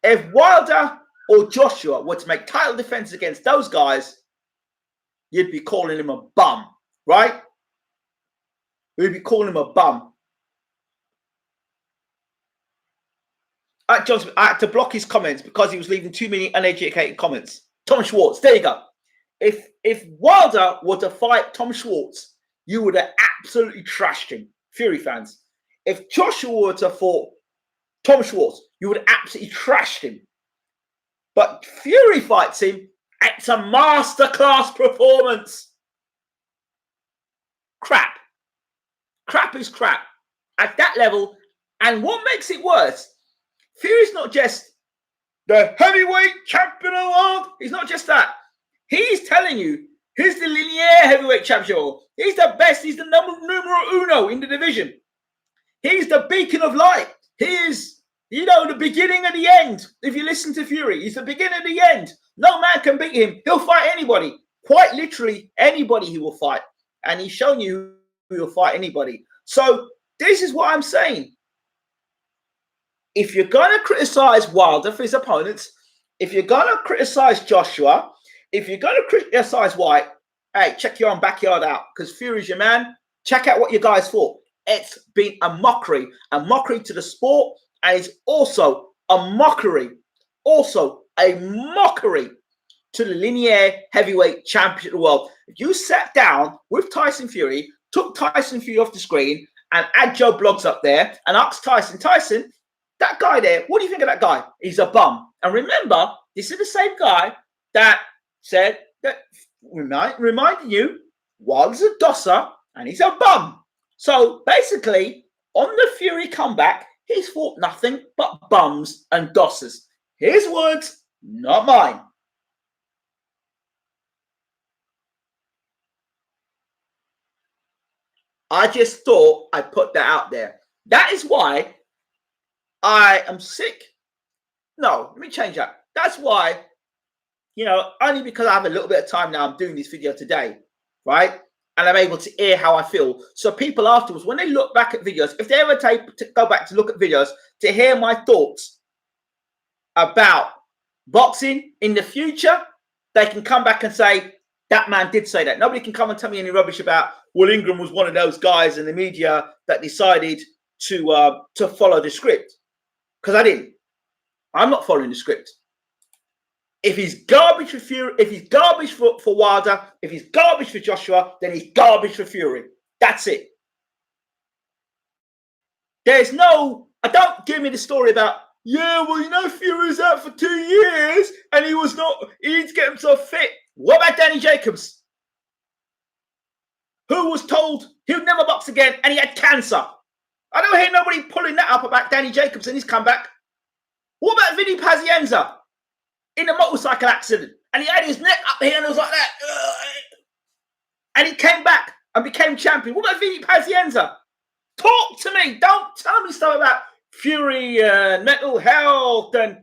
if Wilder or Joshua were to make title defense against those guys, you'd be calling him a bum, right? We'd be calling him a bum. Johnson, I had to block his comments because he was leaving too many uneducated comments. Tom Schwartz, there you go. If Wilder were to fight Tom Schwartz, you would have absolutely trashed him, Fury fans. If Joshua were to fight Tom Schwartz, you would have absolutely trashed him. But Fury fights him. It's a masterclass performance. Crap. Crap is crap. At that level. And what makes it worse, Fury's not just the heavyweight champion of the world. He's not just that. He's telling you he's the linear heavyweight champion. He's the best. He's the numero uno in the division. He's the beacon of light. He is, the beginning and the end. If you listen to Fury, he's the beginning and the end. No man can beat him. He'll fight anybody. Quite literally anybody he will fight. And he's shown you who will fight anybody. So this is what I'm saying. If you're going to criticize Wilder for his opponents, if you're going to criticize Joshua, if you're going to criticize White, hey, check your own backyard out because Fury's your man. Check out what you guys fought. It's been a mockery to the sport, and it's also a mockery to the linear heavyweight champion of the world. If you sat down with Tyson Fury, took Tyson Fury off the screen, and add Joe Bloggs up there and asked Tyson, that guy there, what do you think of that guy? He's a bum. And remember, this is the same guy that said that, reminding you, Wilder's a dosser and he's a bum. So basically, on the Fury comeback, he's fought nothing but bums and dossers. His words, not mine. I just thought I'd put that out there. That is why I am sick. No, let me change that. That's why, only because I have a little bit of time now, I'm doing this video today, right? And I'm able to air how I feel. So people afterwards, when they look back at videos, if they ever go back to look at videos to hear my thoughts about boxing in the future, they can come back and say, That man did say that. Nobody can come and tell me any rubbish about, well, Ingram was one of those guys in the media that decided to follow the script. Because I didn't. I'm not following the script. If he's garbage for Fury, if he's garbage for Wilder, if he's garbage for Joshua, then he's garbage for Fury. That's it. There's no, don't give me the story about, yeah, well, you know, Fury was out for 2 years and he needs to get himself fit. What about Danny Jacobs? Who was told he would never box again and he had cancer? I don't hear nobody pulling that up about Danny Jacobs and his comeback. What about Vinny Pazienza in a motorcycle accident? And he had his neck up here and it was like that. And he came back and became champion. What about Vinny Pazienza? Talk to me. Don't tell me stuff about Fury and mental health. And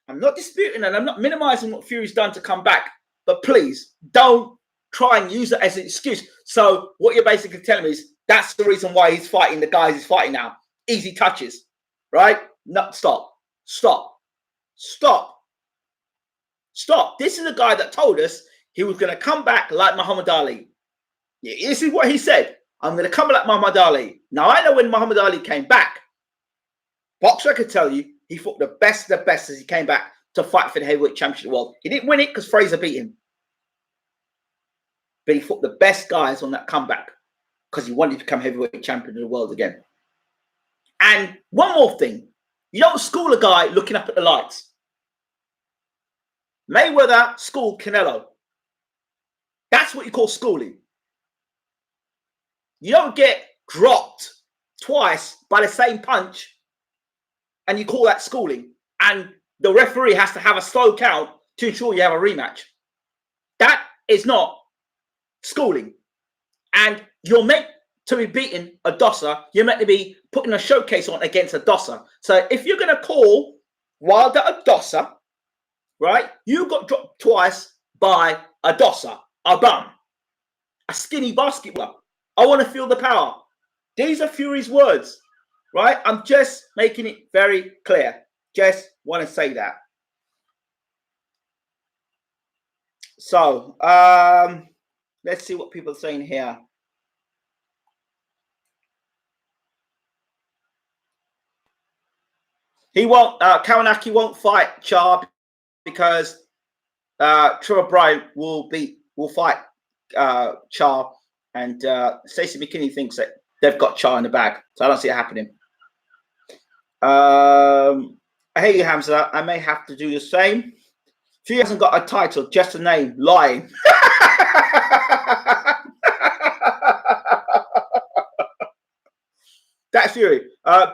I'm not disputing and I'm not minimizing what Fury's done to come back. But please don't try and use it as an excuse. So what you're basically telling me is that's the reason why he's fighting the guys he's fighting now. Easy touches, right? No, stop. This is a guy that told us he was going to come back like Muhammad Ali. Yeah, this is what he said. I'm going to come like Muhammad Ali. Now, I know when Muhammad Ali came back, boxer, I could tell you, he fought the best of the best as he came back to fight for the heavyweight championship of the world. He didn't win it because Fraser beat him. But he fought the best guys on that comeback because he wanted to become heavyweight champion of the world again. And one more thing. You don't school a guy looking up at the lights. Mayweather schooled Canelo. That's what you call schooling. You don't get dropped twice by the same punch and you call that schooling. And the referee has to have a slow count to ensure you have a rematch. That is not schooling. And you're meant to be beating a dosser. You're meant to be putting a showcase on against a dosser. So if you're going to call Wilder a dosser, right, you got dropped twice by a dosser, a bum, a skinny basketballer. I want to feel the power. These are Fury's words, right? I'm just making it very clear. Just want to say that. So, let's see what people are saying here. He won't, Kownacki won't fight Charr because Trevor Bryan will fight Charr, and Stacey McKinney thinks that they've got Charr in the bag, so I don't see it happening. I hear you, Hamza. I may have to do the same. She hasn't got a title, just a name. Lying. That's Fury.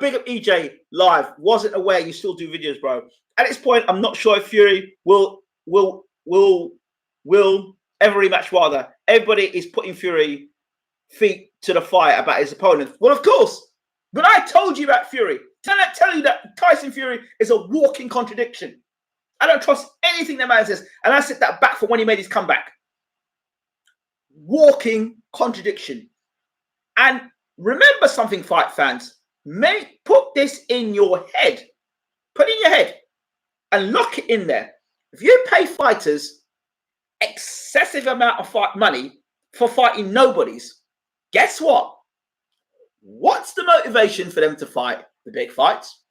Big up EJ live. Wasn't aware you still do videos, bro. At this point, I'm not sure if Fury will ever rematch Wilder. Everybody is putting Fury feet to the fire about his opponent. Well, of course. But I told you about Fury. Can I tell you that Tyson Fury is a walking contradiction? I don't trust anything that man says. And I said that back from when he made his comeback. Walking contradiction. And remember something, fight fans. Put this in your head. Put it in your head and lock it in there. If you pay fighters excessive amount of money for fighting nobodies, guess what? What's the motivation for them to fight the big fights?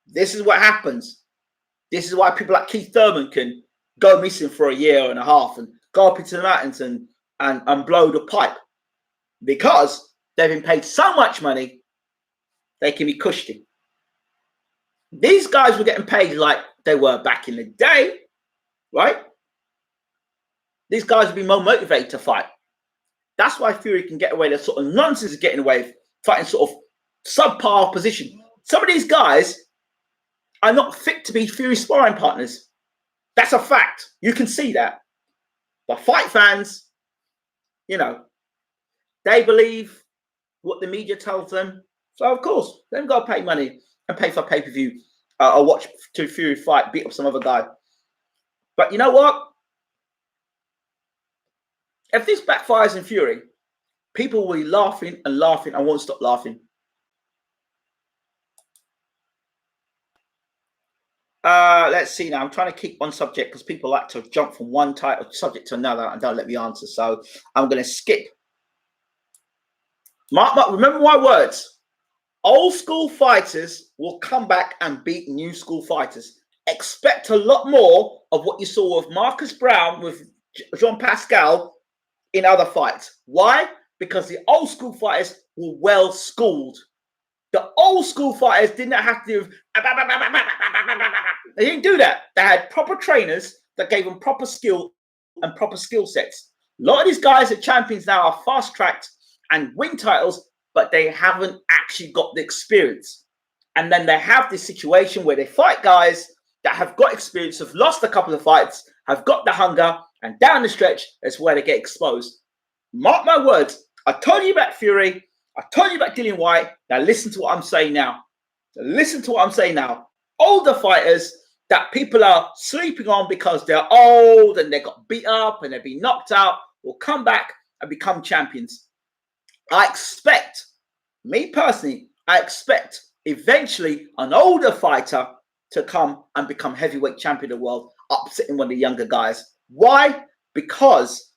This is what happens. This is why people like Keith Thurman can go missing for a year and a half and go up into the mountains and blow the pipe. Because they've been paid so much money, they can be cushy. These guys were getting paid like they were back in the day, right? These guys would be more motivated to fight. That's why Fury can get away with sort of nonsense of getting away with fighting sort of subpar opposition. Some of these guys are not fit to be Fury sparring partners. That's a fact. You can see that. But fight fans, you know, they believe what the media tells them. So, of course, they've got to pay money and pay for pay-per-view or watch to Fury fight, beat up some other guy. But you know what? If this backfires in Fury, people will be laughing and laughing and won't stop laughing. Let's see now. I'm trying to keep one subject because people like to jump from one title subject to another and don't let me answer. So I'm going to skip. Remember my words. Old school fighters will come back and beat new school fighters. Expect a lot more of what you saw with Marcus Brown, with Jean Pascal in other fights. Why? Because the old school fighters were well schooled. The old school fighters didn't have to do. They didn't do that. They had proper trainers that gave them proper skill and proper skill sets. A lot of these guys are champions now, are fast tracked and win titles, but they haven't actually got the experience. And then they have this situation where they fight guys that have got experience, have lost a couple of fights, have got the hunger, and down the stretch, that's where they get exposed. Mark my words. I told you about Fury. I told you about Dillian Whyte. Now listen to what I'm saying now. Listen to what I'm saying now. Older fighters that people are sleeping on because they're old and they got beat up and they've been knocked out will come back and become champions. I expect, me personally, I expect eventually an older fighter to come and become heavyweight champion of the world, upsetting one of the younger guys. Why? Because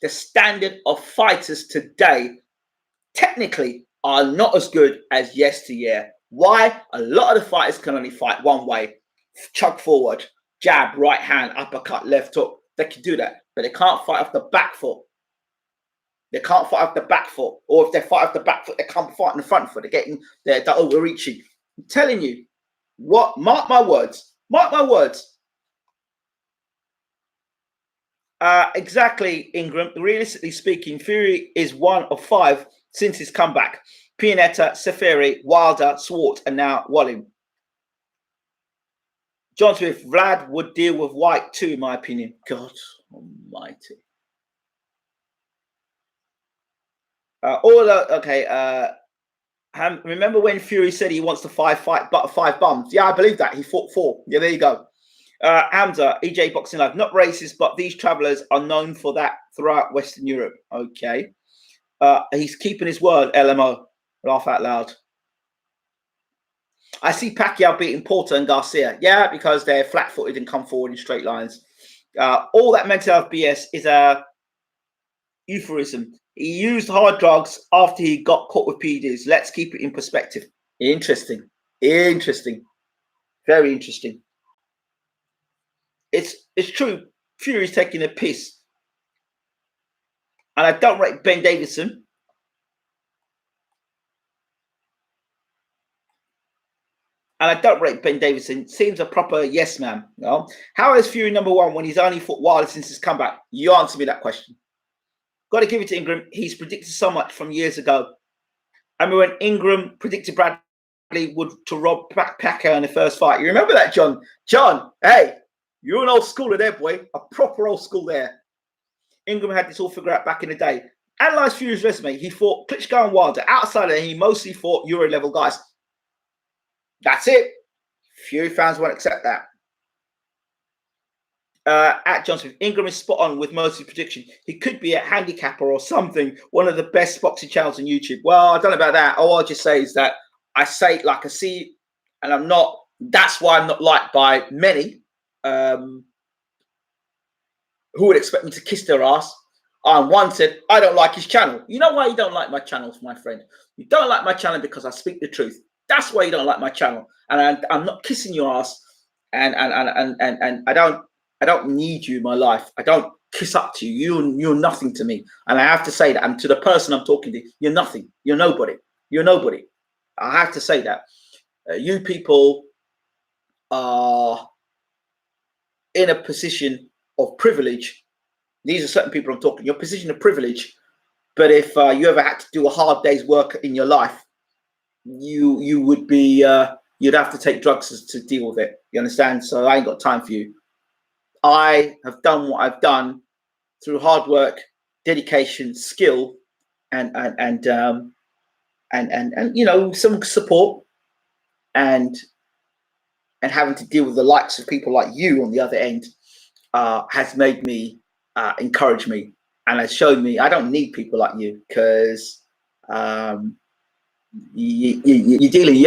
the standard of fighters today technically are not as good as yesteryear. Why? A lot of the fighters can only fight one way. Chug forward, jab, right hand, uppercut, left hook. They can do that, but they can't fight off the back foot. They can't fight off the back foot. Or if they fight off the back foot, they can't fight on the front foot. They're overreaching. I'm telling you, what? Mark my words. Mark my words. Exactly, Ingram. Realistically speaking, Fury is one of 5 since his comeback. Pianetta, Seferi, Wilder, Swart, and now Wallin. John Smith, Vlad would deal with White too, in my opinion. God almighty. Remember when Fury said he wants to fight but 5 bums? Yeah, I believe that. He fought 4. Yeah, there you go. Hamza, EJ Boxing Live, not racist, but these travelers are known for that throughout Western Europe. Okay. He's keeping his word, LMO. Laugh out loud. I see Pacquiao beating Porter and Garcia. Yeah, because they're flat-footed and come forward in straight lines. All that mental health BS is a euphemism. He used hard drugs after he got caught with PEDs. Let's keep it in perspective. Interesting. Interesting. Very interesting. It's true. Fury's taking a piss. And I don't rate Ben Davison. And I don't rate Ben Davison. Seems a proper yes man. You know? How is Fury #1 when he's only fought Wilder since his comeback? You answer me that question. Got to give it to Ingram. He's predicted so much from years ago. I mean, when Ingram predicted Bradley would to rob Pacquiao in the first fight. You remember that, John? John, hey, you're an old schooler there, boy. A proper old school there. Ingram had this all figured out back in the day. Analyze Fury's resume. He fought Klitschko and Wilder. Outside of that, he mostly fought Euro-level guys. That's it. Fury fans won't accept that. At Johnson, Ingram is spot on with most of his prediction. He could be a handicapper or something. One of the best boxing channels on YouTube. Well, I don't know about that. All I'll just say is that I say it like I see, and I'm not. That's why I'm not liked by many who would expect me to kiss their ass. One said, I don't like his channel. You know why you don't like my channels, my friend? You don't like my channel because I speak the truth. That's why you don't like my channel. And I'm not kissing your ass. And I don't need you in my life. I don't kiss up to you. You're nothing to me. And I have to say that. And to the person I'm talking to, you're nothing. You're nobody. You're nobody. I have to say that. You people are in a position of privilege. These are certain people I'm talking. Your position of privilege. But if you ever had to do a hard day's work in your life, you would be you'd have to take drugs to deal with it. You understand? So I ain't got time for you. I have done what I've done through hard work, dedication, skill, and you know, some support, and having to deal with the likes of people like you on the other end has made me encourage me, and has shown me I don't need people like you, because you're dealing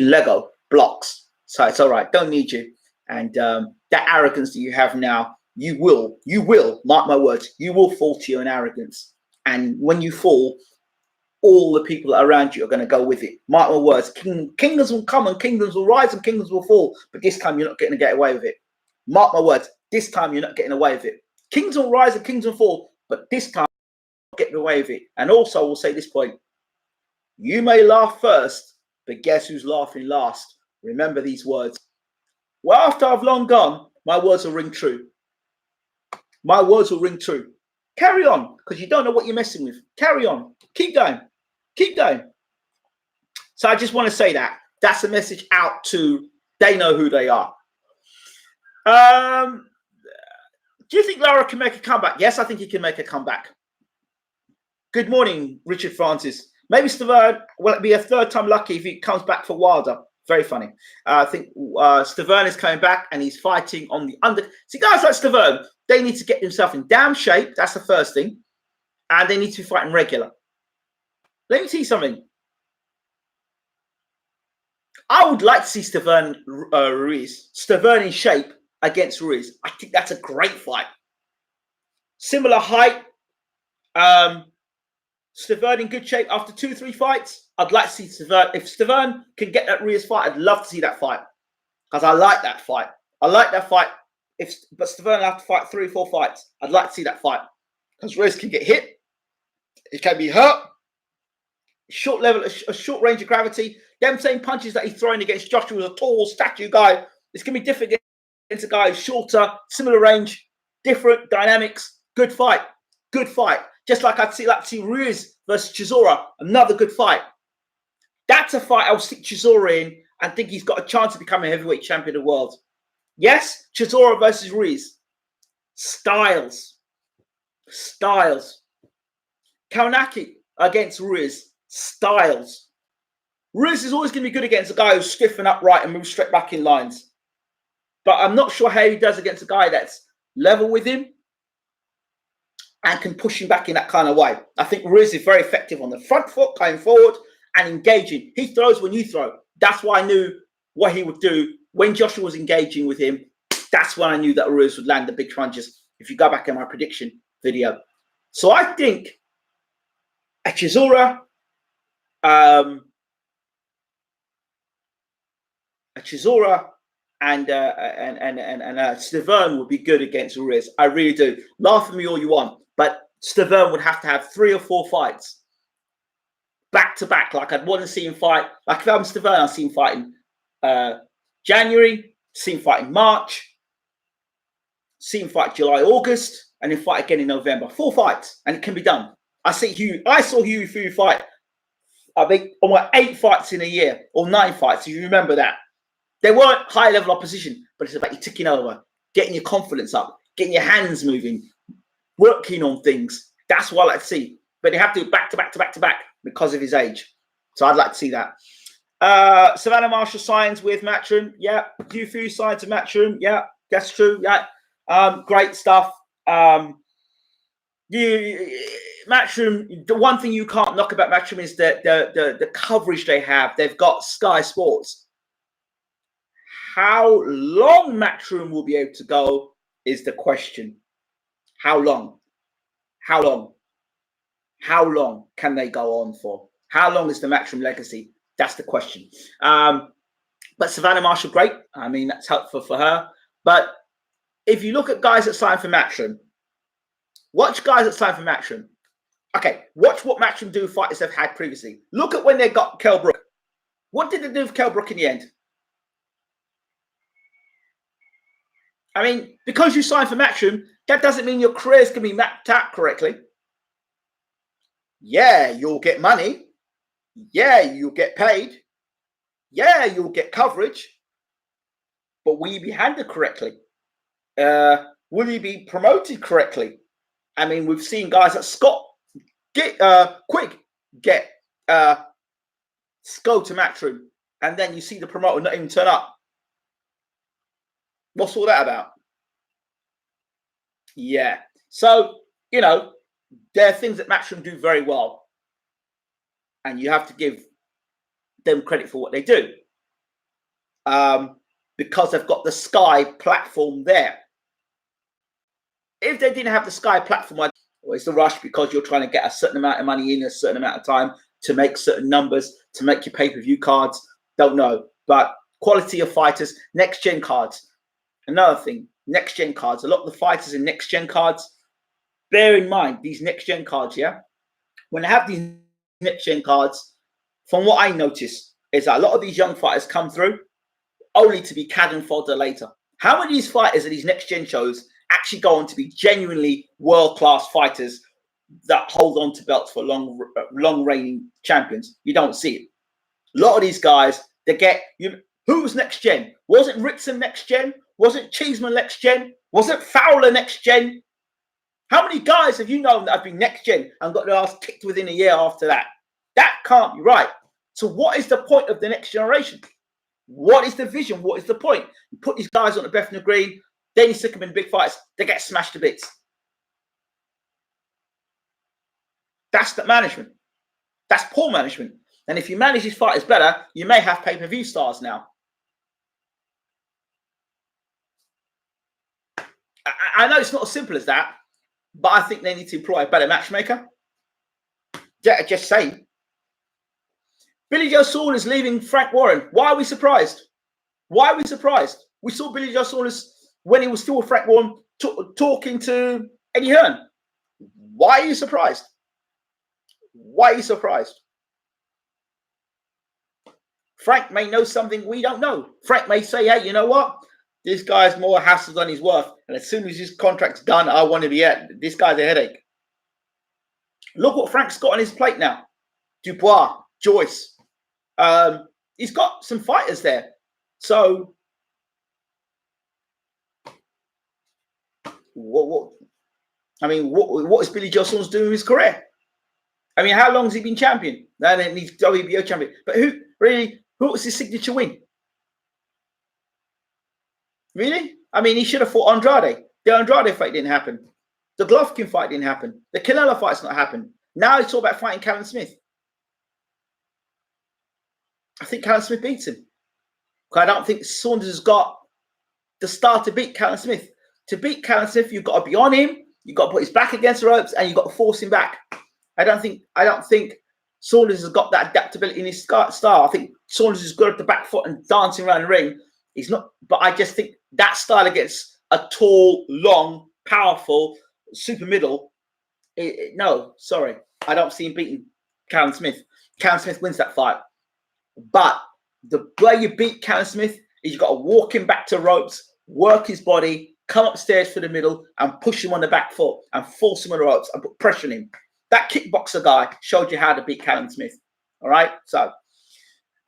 Lego blocks, so it's all right. Don't need you. And that arrogance that you have now, you will, mark my words, you will fall to your own arrogance. And when you fall, all the people around you are going to go with it. Mark my words, kingdoms will come and kingdoms will rise and kingdoms will fall. But this time you're not going to get away with it. Mark my words, this time you're not getting away with it. Kings will rise and kings will fall, but this time you're not getting away with it. And also, we'll say this point. You may laugh first, but guess who's laughing last? Remember these words. Well, after I've long gone, my words will ring true. My words will ring true. Carry on, because you don't know what you're messing with. Carry on. Keep going. Keep going. So I just want to say that. That's a message out to, they know who they are. Do you think Lara can make a comeback? Yes, I think he can make a comeback. Good morning, Richard Francis. Maybe Stiverne will be a third time lucky if he comes back for Wilder. Very funny. I think Stiverne is coming back and he's fighting on the under. See, guys like Stiverne, they need to get themselves in damn shape. That's the first thing. And they need to be fighting regular. Let me tell you something. I would like to see Stiverne Ruiz, Stiverne in shape against Ruiz. I think that's a great fight. Similar height. Stiverne in good shape after 2-3 fights. I'd like to see Stiverne. If Stiverne can get that Ruiz fight, I'd love to see that fight. Because I like that fight. I like that fight. But Stiverne will have to fight 3 or 4 fights. I'd like to see that fight. Because Ruiz can get hit. It can be hurt. Short level, a short range of gravity. Them same punches that he's throwing against Joshua, a tall statue guy. It's going to be different against a guy who's shorter, similar range, different dynamics. Good fight. Good fight. Just like I'd like to see Ruiz versus Chisora, another good fight. That's a fight I'll stick Chisora in and think he's got a chance of becoming heavyweight champion of the world. Yes, Chisora versus Ruiz. Styles. Styles. Kownacki against Ruiz. Styles. Ruiz is always going to be good against a guy who's stiff and upright and moves straight back in lines. But I'm not sure how he does against a guy that's level with him and can push him back in that kind of way. I think Ruiz is very effective on the front foot, going forward and engaging. He throws when you throw. That's why I knew what he would do when Joshua was engaging with him. That's when I knew that Ruiz would land the big punches, if you go back in my prediction video. So I think a Chisora, and Stiverne would be good against Ruiz. I really do. Laugh at me all you want, but Stiverne would have to have 3 or 4 fights back to back. Like I'd want to see him fight. Like if I'm Stiverne, I'll see him fight in January, see him fight in March, see him fight July, August, and then fight again in November. 4 fights, and it can be done. I saw Hughie Fury fight. I think almost 8 fights in a year, or 9 fights. If you remember that. They weren't high-level opposition, but it's about you ticking over, getting your confidence up, getting your hands moving, working on things. That's what I like to see. But they have to back to back to back to back because of his age. So I'd like to see that. Savannah Marshall signs with Matchroom. Yeah. Q signs with Matchroom. Yeah, that's true. Yeah. Great stuff. Matchroom, the one thing you can't knock about Matchroom is the coverage they have. They've got Sky Sports. How long Matchroom will be able to go is the question. How long? How long? How long can they go on for? How long is the Matchroom legacy? That's the question. But Savannah Marshall, great. I mean, that's helpful for her. But if you look at guys that sign for Matchroom, watch guys that sign for Matchroom. Okay, watch what Matchroom do fighters have had previously. Look at when they got Kell Brook. What did they do with Kell Brook in the end? I mean, because you sign for Matchroom, that doesn't mean your career is going to be mapped out correctly. Yeah, you'll get money. Yeah, you'll get paid. Yeah, you'll get coverage. But will you be handled correctly? Will you be promoted correctly? I mean, we've seen guys like Scott Quigg get go to Matchroom, and then you see the promoter not even turn up. What's all that about? Yeah. So, you know, there are things that Matchroom do very well. And you have to give them credit for what they do. because they've got the Sky platform there. If they didn't have the Sky platform, well, it's the rush because you're trying to get a certain amount of money in a certain amount of time to make certain numbers, to make your pay-per-view cards. Don't know. But quality of fighters, next-gen cards. Another thing, next-gen cards. A lot of the fighters in next-gen cards, bear in mind, these next-gen cards, yeah? When they have these next-gen cards, from what I notice, is that a lot of these young fighters come through only to be cannon fodder later. How many of these fighters at these next-gen shows actually go on to be genuinely world-class fighters that hold on to belts for long reigning champions? You don't see it. A lot of these guys, they get, who was next gen? Wasn't Ritson next gen? Wasn't Cheeseman next gen? Wasn't Fowler next gen? How many guys have you known that have been next gen and got their ass kicked within a year after that? That can't be right. So what is the point of the next generation? What is the vision? What is the point? You put these guys on the Bethnal Green, then you stick them in big fights, they get smashed to bits. That's the management. That's poor management. And if you manage these fighters better, you may have pay-per-view stars now. I know it's not as simple as that, but I think they need to employ a better matchmaker. Just saying. Billy Joe Saunders leaving Frank Warren. Why are we surprised? Why are we surprised? We saw Billy Joe Saunders when he was still with Frank Warren talking to Eddie Hearn. Why are you surprised? Why are you surprised? Frank may know something we don't know. Frank may say, hey, you know what? This guy's more hassle than he's worth. And as soon as his contract's done, I want to be at. This guy's a headache. Look what Frank's got on his plate now. Dubois, Joyce. He's got some fighters there. So, what is Billy Joe Saunders doing with his career? I mean, how long has he been champion? And then he's WBO champion. But who was his signature win? Really? I mean, he should have fought Andrade. The Andrade fight didn't happen. The Golovkin fight didn't happen. The Canelo fight's not happened. Now he's talking about fighting Callum Smith. I think Callum Smith beats him. I don't think Saunders has got the star to beat Callum Smith. To beat Callum Smith, you've got to be on him. You've got to put his back against the ropes, and you've got to force him back. I don't think Saunders has got that adaptability in his style. I think Saunders is good at the back foot and dancing around the ring. He's not, but I just think that style against a tall, long, powerful, super middle. No, sorry. I don't see him beating Callum Smith. Callum Smith wins that fight. But the way you beat Callum Smith is you've got to walk him back to ropes, work his body, come upstairs for the middle and push him on the back foot and force him on the ropes and put pressure on him. That kickboxer guy showed you how to beat Callum Smith. All right? So,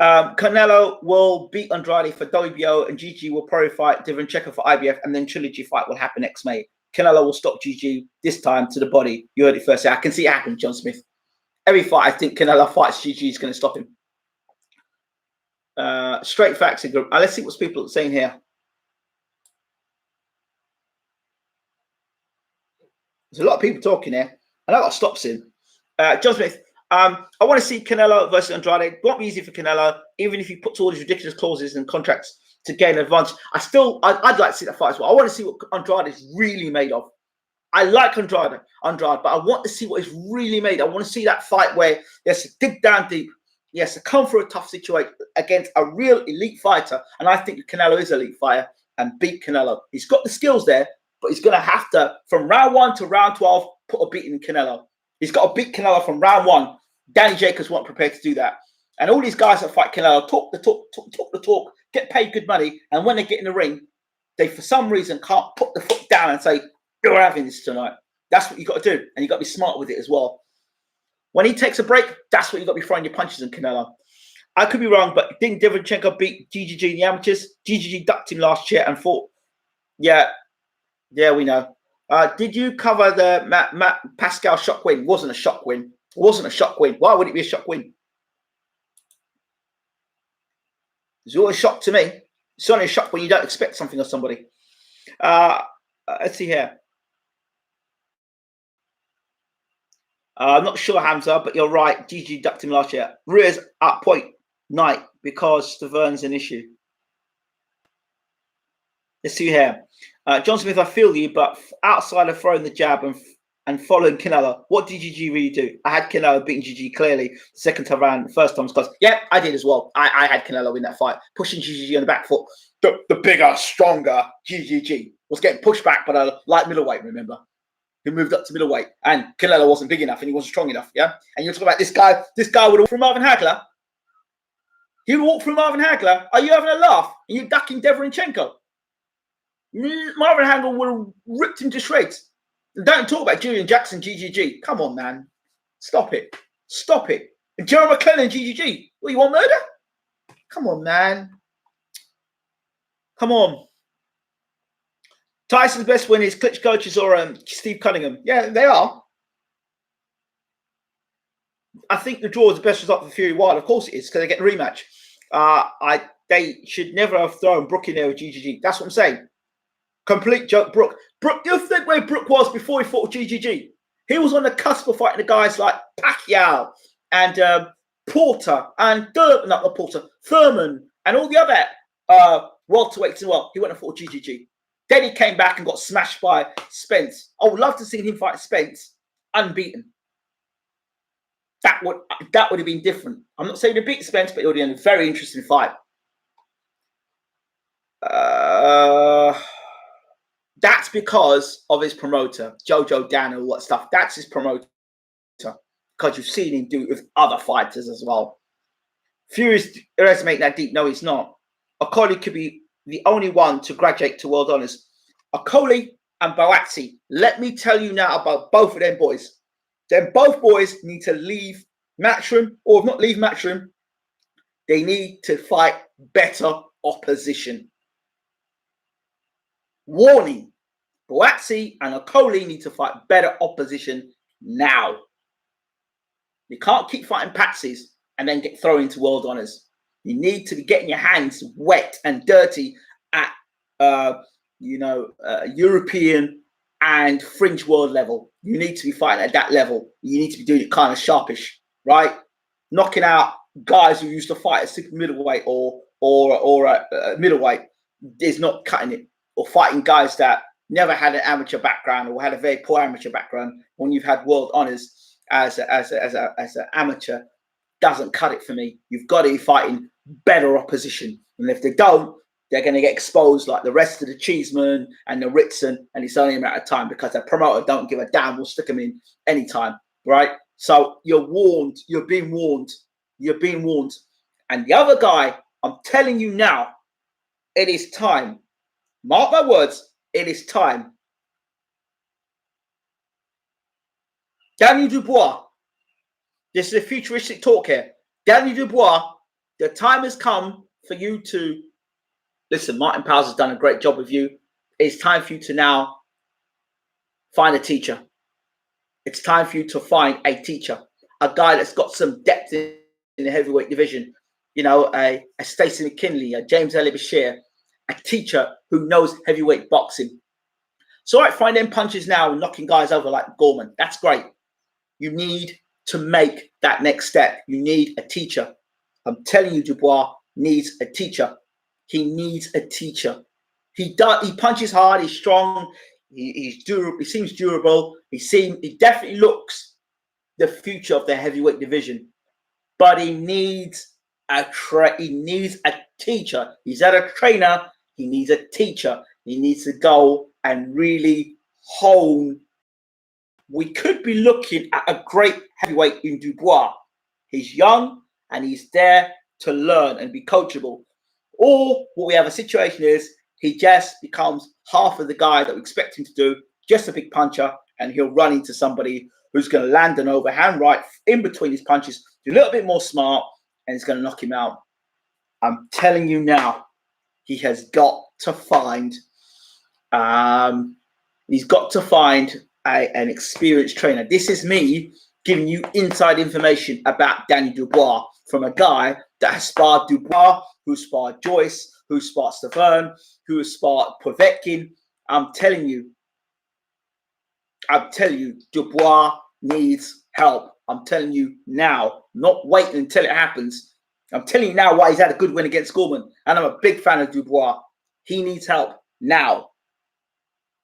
Canelo will beat Andrade for WBO and GG will probably fight Divanchenko for IBF, and then trilogy fight will happen next May. Canelo will stop GG this time to the body. You heard it first. I can see it happen, John Smith. Every fight I think Canelo fights, GG is going to stop him. Straight facts. Let's see what people are saying here. There's a lot of people talking here. I know what stops him. John Smith. I want to see Canelo versus Andrade. It won't be easy for Canelo, even if he puts all these ridiculous clauses and contracts to gain an advantage. I'd like to see that fight as well. I want to see what Andrade is really made of. I like Andrade, but I want to see what he's really made. I want to see that fight where he has to dig down deep. He has to come through a tough situation against a real elite fighter. And I think Canelo is an elite fighter and beat Canelo. He's got the skills there, but he's going to have to, from round 1 to round 12, put a beat in Canelo. He's got to beat Canelo from round 1. Danny Jacobs weren't prepared to do that. And all these guys that fight Canelo talk the talk, get paid good money. And when they get in the ring, they, for some reason, can't put the foot down and say, you're having this tonight. That's what you got to do. And you got to be smart with it as well. When he takes a break, that's what you got to be throwing your punches in Canelo. I could be wrong, but didn't Divanchenko beat GGG in the amateurs? GGG ducked him last year and fought. Yeah, we know. Did you cover the Pascal shock win? Wasn't a shock win. Wasn't a shock win. Why would it be a shock win? It's always a shock to me. It's only a shock when you don't expect something of somebody. Let's see here. I'm not sure, Hamza, but you're right. GG ducked him last year. Ruiz at point night because Stiverne's an issue. Let's see here. John Smith, I feel you, but outside of throwing the jab and following Canelo, what did GG really do? I had Canelo beating GG clearly the second time around. The first time was close. Yeah, I did as well. I had Canelo in that fight, pushing GG on the back foot. The bigger, stronger GG was getting pushed back by a light middleweight, remember? Who moved up to middleweight. And Canelo wasn't big enough and he wasn't strong enough, yeah? And you're talking about this guy would walk through Marvin Hagler. He would walk through Marvin Hagler. Are you having a laugh? Are you ducking Deverenchenko? Marvin Hagler would have ripped him to shreds. Don't talk about Julian Jackson, GGG. Come on, man. Stop it. Stop it. And Jerry McClellan, GGG. What, you want murder? Come on, man. Come on. Tyson's best win is Klitsch coaches or Steve Cunningham. Yeah, they are. I think the draw is the best result for Fury Wild. Of course it is, because they get the rematch. They should never have thrown Brook in there with GGG. That's what I'm saying. Complete joke, Brook. Brook, you think where Brook was before he fought GGG? He was on the cusp of fighting the guys like Pacquiao and Porter and Thurman and all the other welterweights as well. He went and fought GGG. Then he came back and got smashed by Spence. I would love to see him fight Spence unbeaten. That would have been different. I'm not saying to beat Spence, but it would have been a very interesting fight. That's because of his promoter, Jojo Dan and all that stuff. That's his promoter. Because you've seen him do it with other fighters as well. Fury's resume that deep. No, he's not. Okolie could be the only one to graduate to world honors. Okolie and BWTM. Let me tell you now about both of them boys. Then both boys need to leave Matchroom, or if not leave Matchroom, they need to fight better opposition. Warning, BWTM and Okolie need to fight better opposition now. You can't keep fighting patsies and then get thrown into world honors. You need to be getting your hands wet and dirty at, European and fringe world level. You need to be fighting at that level. You need to be doing it kind of sharpish, right? Knocking out guys who used to fight at super middleweight or middleweight is not cutting it. Or fighting guys that never had an amateur background or had a very poor amateur background when you've had world honors as an amateur doesn't cut it for me. You've got to be fighting better opposition. And if they don't, they're going to get exposed like the rest of the Cheeseman and the Ritson, and it's only a matter of time because the promoter don't give a damn. We'll stick them in anytime, right? So you're warned. You're being warned. You're being warned. And the other guy, I'm telling you now, it is time. Mark my words, it is time. Daniel Dubois. This is a futuristic talk here. Daniel Dubois, the time has come for you to listen. Martin Powers has done a great job with you. It's time for you to now find a teacher. It's time for you to find a teacher, a guy that's got some depth in the heavyweight division. You know, a Stacey McKinley, a James Elliott Bashir, a teacher who knows heavyweight boxing. So, all right, find them punches now and knocking guys over like Gorman. That's great. You need to make that next step. You need a teacher. I'm telling you, Dubois needs a teacher. He needs a teacher. He punches hard. He's strong. He's durable. He seems durable. He definitely looks the future of the heavyweight division. But he needs a teacher. He's at a trainer. He needs a teacher. He needs to go and really hone. We could be looking at a great heavyweight in Dubois. He's young and he's there to learn and be coachable. Or what we have a situation is he just becomes half of the guy that we expect him to do, just a big puncher, and he'll run into somebody who's going to land an overhand right in between his punches, do a little bit more smart, and it's going to knock him out. I'm telling you now, he has got to find an experienced trainer. This is me giving you inside information about Danny Dubois from a guy that has sparred Dubois, who sparred Joyce, who sparred Stiverne, who has sparred Povetkin. I'm telling you, Dubois needs help. I'm telling you now, not waiting until it happens. I'm telling you now why he's had a good win against Gorman. And I'm a big fan of Dubois. He needs help. now.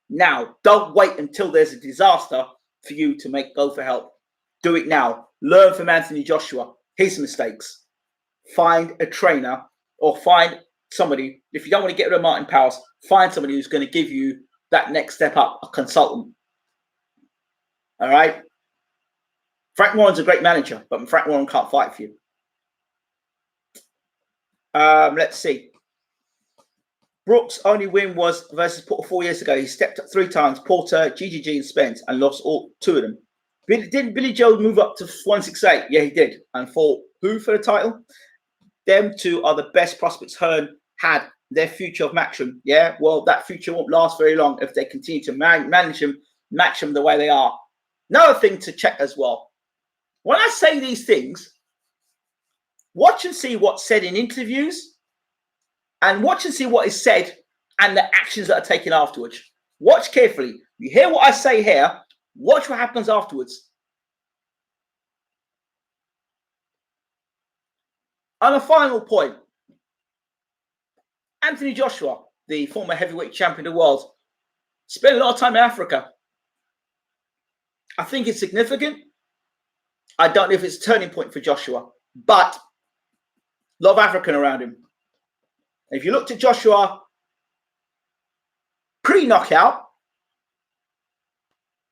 Now, don't wait until there's a disaster for you to go for help. Do it now. Learn from Anthony Joshua, his mistakes. Find a trainer or find somebody. If you don't want to get rid of Martin Powers, find somebody who's going to give you that next step up, a consultant. All right? Frank Warren's a great manager, but Frank Warren can't fight for you. Let's see. Brooks' only win was versus Porter 4 years ago. He stepped up 3 times. Porter, GGG, and Spence, and lost all 2 of them. Didn't Billy Joe move up to 168? Yeah, he did. And fought who for the title? Them 2 are the best prospects Hearn had. Their future of Matchroom. Yeah, well, that future won't last very long if they continue to manage them, match them the way they are. Another thing to check as well. When I say these things, watch and see what's said in interviews, and watch and see what is said and the actions that are taken afterwards. Watch carefully. You hear what I say here, watch what happens afterwards. On a final point, Anthony Joshua, the former heavyweight champion of the world, spent a lot of time in Africa. I think it's significant. I don't know if it's a turning point for Joshua, but a lot of African around him. If you looked at Joshua pre-knockout,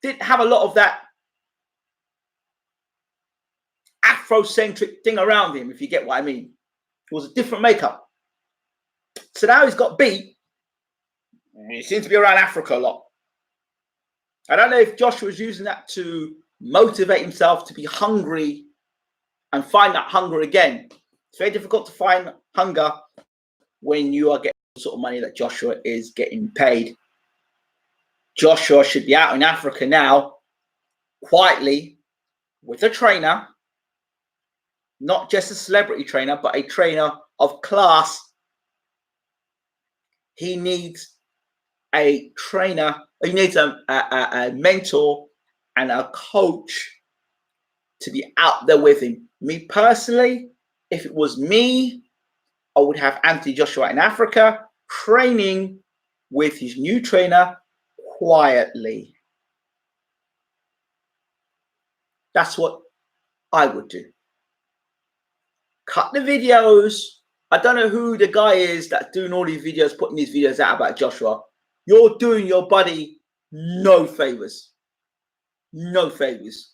didn't have a lot of that Afrocentric thing around him, if you get what I mean. It was a different makeup. So now he's got beat. He seems to be around Africa a lot. I don't know if Joshua was using that to motivate himself to be hungry and find that hunger again. It's very difficult to find hunger when you are getting the sort of money that Joshua is getting paid. Joshua should be out in Africa now, quietly, with a trainer, not just a celebrity trainer, but a trainer of class. He needs a trainer, he needs a mentor and a coach to be out there with him. Me personally, if it was me, I would have Anthony Joshua in Africa training with his new trainer quietly. That's what I would do. Cut the videos. I don't know who the guy is that's doing all these videos, putting these videos out about Joshua. You're doing your buddy no favors. No favors.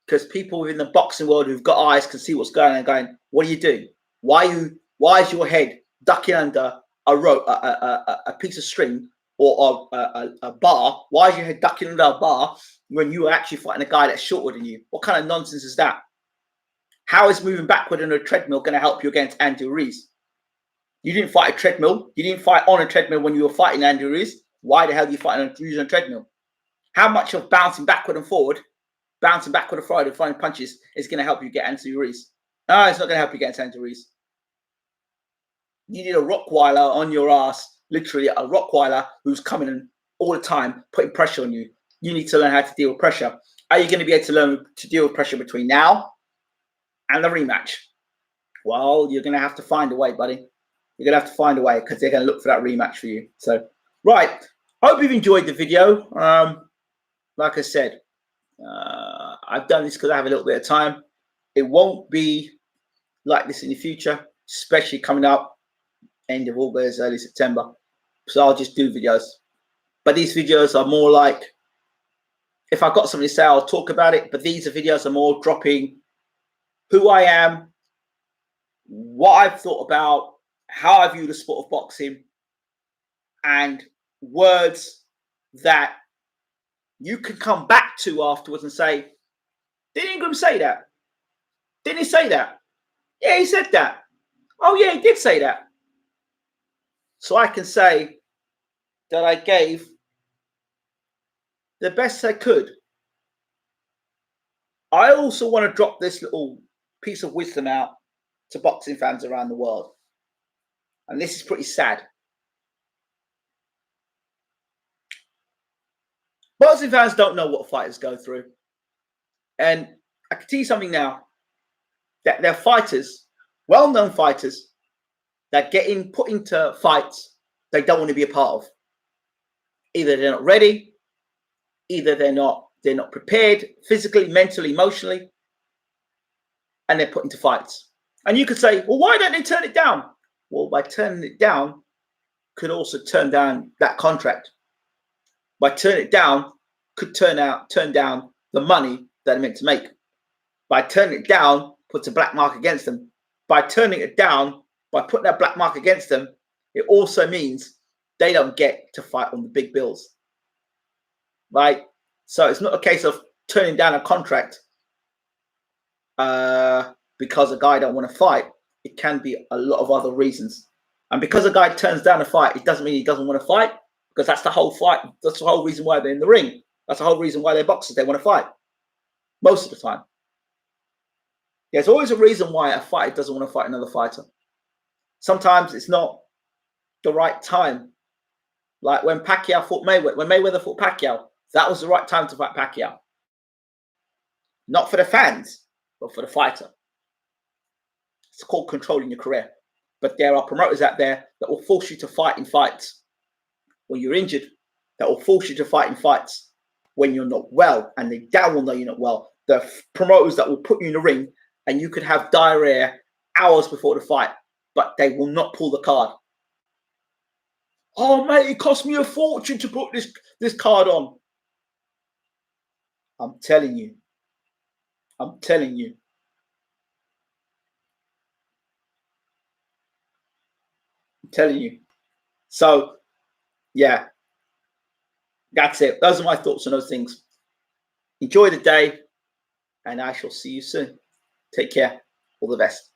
Because people within the boxing world who've got eyes can see what's going on and going, what are you doing? Why is your head ducking under a rope, a piece of string or a bar? Why is your head ducking under a bar when you are actually fighting a guy that's shorter than you? What kind of nonsense is that? How is moving backward on a treadmill going to help you against Andy Ruiz? You didn't fight a treadmill. You didn't fight on a treadmill when you were fighting Andy Ruiz. Why the hell are you fighting using a treadmill? How much of bouncing backward and forward, bouncing backward and forward and throwing punches is going to help you get Andy Ruiz? No, it's not going to help you get Andy Ruiz. You need a Rottweiler on your ass, literally a Rottweiler who's coming in all the time, putting pressure on you. You need to learn how to deal with pressure. Are you going to be able to learn to deal with pressure between now and the rematch? Well, you're going to have to find a way, buddy. You're going to have to find a way because they're going to look for that rematch for you. So, right. Hope you've enjoyed the video. Like I said, I've done this because I have a little bit of time. It won't be like this in the future, especially coming up end of August, early September. So I'll just do videos. But these videos are more like, if I've got something to say, I'll talk about it. But these videos are more dropping who I am, what I've thought about, how I view the sport of boxing, and words that you can come back to afterwards and say, did Ingram say that? Didn't he say that? Yeah, he said that. Oh, yeah, he did say that. So I can say that I gave the best I could. I also want to drop this little piece of wisdom out to boxing fans around the world. And this is pretty sad. Boxing fans don't know what fighters go through. And I can tell you something now, that they're fighters, well-known fighters, that get put into fights they don't want to be a part of. Either they're not ready, either they're not prepared physically, mentally, emotionally, and they're put into fights. And you could say, well, why don't they turn it down? Well, by turning it down, could also turn down that contract. By turning it down, could turn down the money that they're meant to make. By turning it down, puts a black mark against them. By turning it down, by putting that black mark against them, it also means they don't get to fight on the big bills. Right? So it's not a case of turning down a contract because a guy don't want to fight. It can be a lot of other reasons. And because a guy turns down a fight, it doesn't mean he doesn't want to fight, because that's the whole fight. That's the whole reason why they're in the ring. That's the whole reason why they're boxers. They want to fight most of the time. There's always a reason why a fighter doesn't want to fight another fighter. Sometimes it's not the right time. Like when Pacquiao fought Mayweather, when Mayweather fought Pacquiao, that was the right time to fight Pacquiao. Not for the fans, but for the fighter. It's called controlling your career. But there are promoters out there that will force you to fight in fights when you're injured, that will force you to fight in fights when you're not well, and they damn well know you're not well. The promoters that will put you in the ring and you could have diarrhea hours before the fight, but they will not pull the card. Oh, mate, it cost me a fortune to put this card on. I'm telling you. I'm telling you. I'm telling you. So, yeah, that's it. Those are my thoughts on those things. Enjoy the day, and I shall see you soon. Take care. All the best.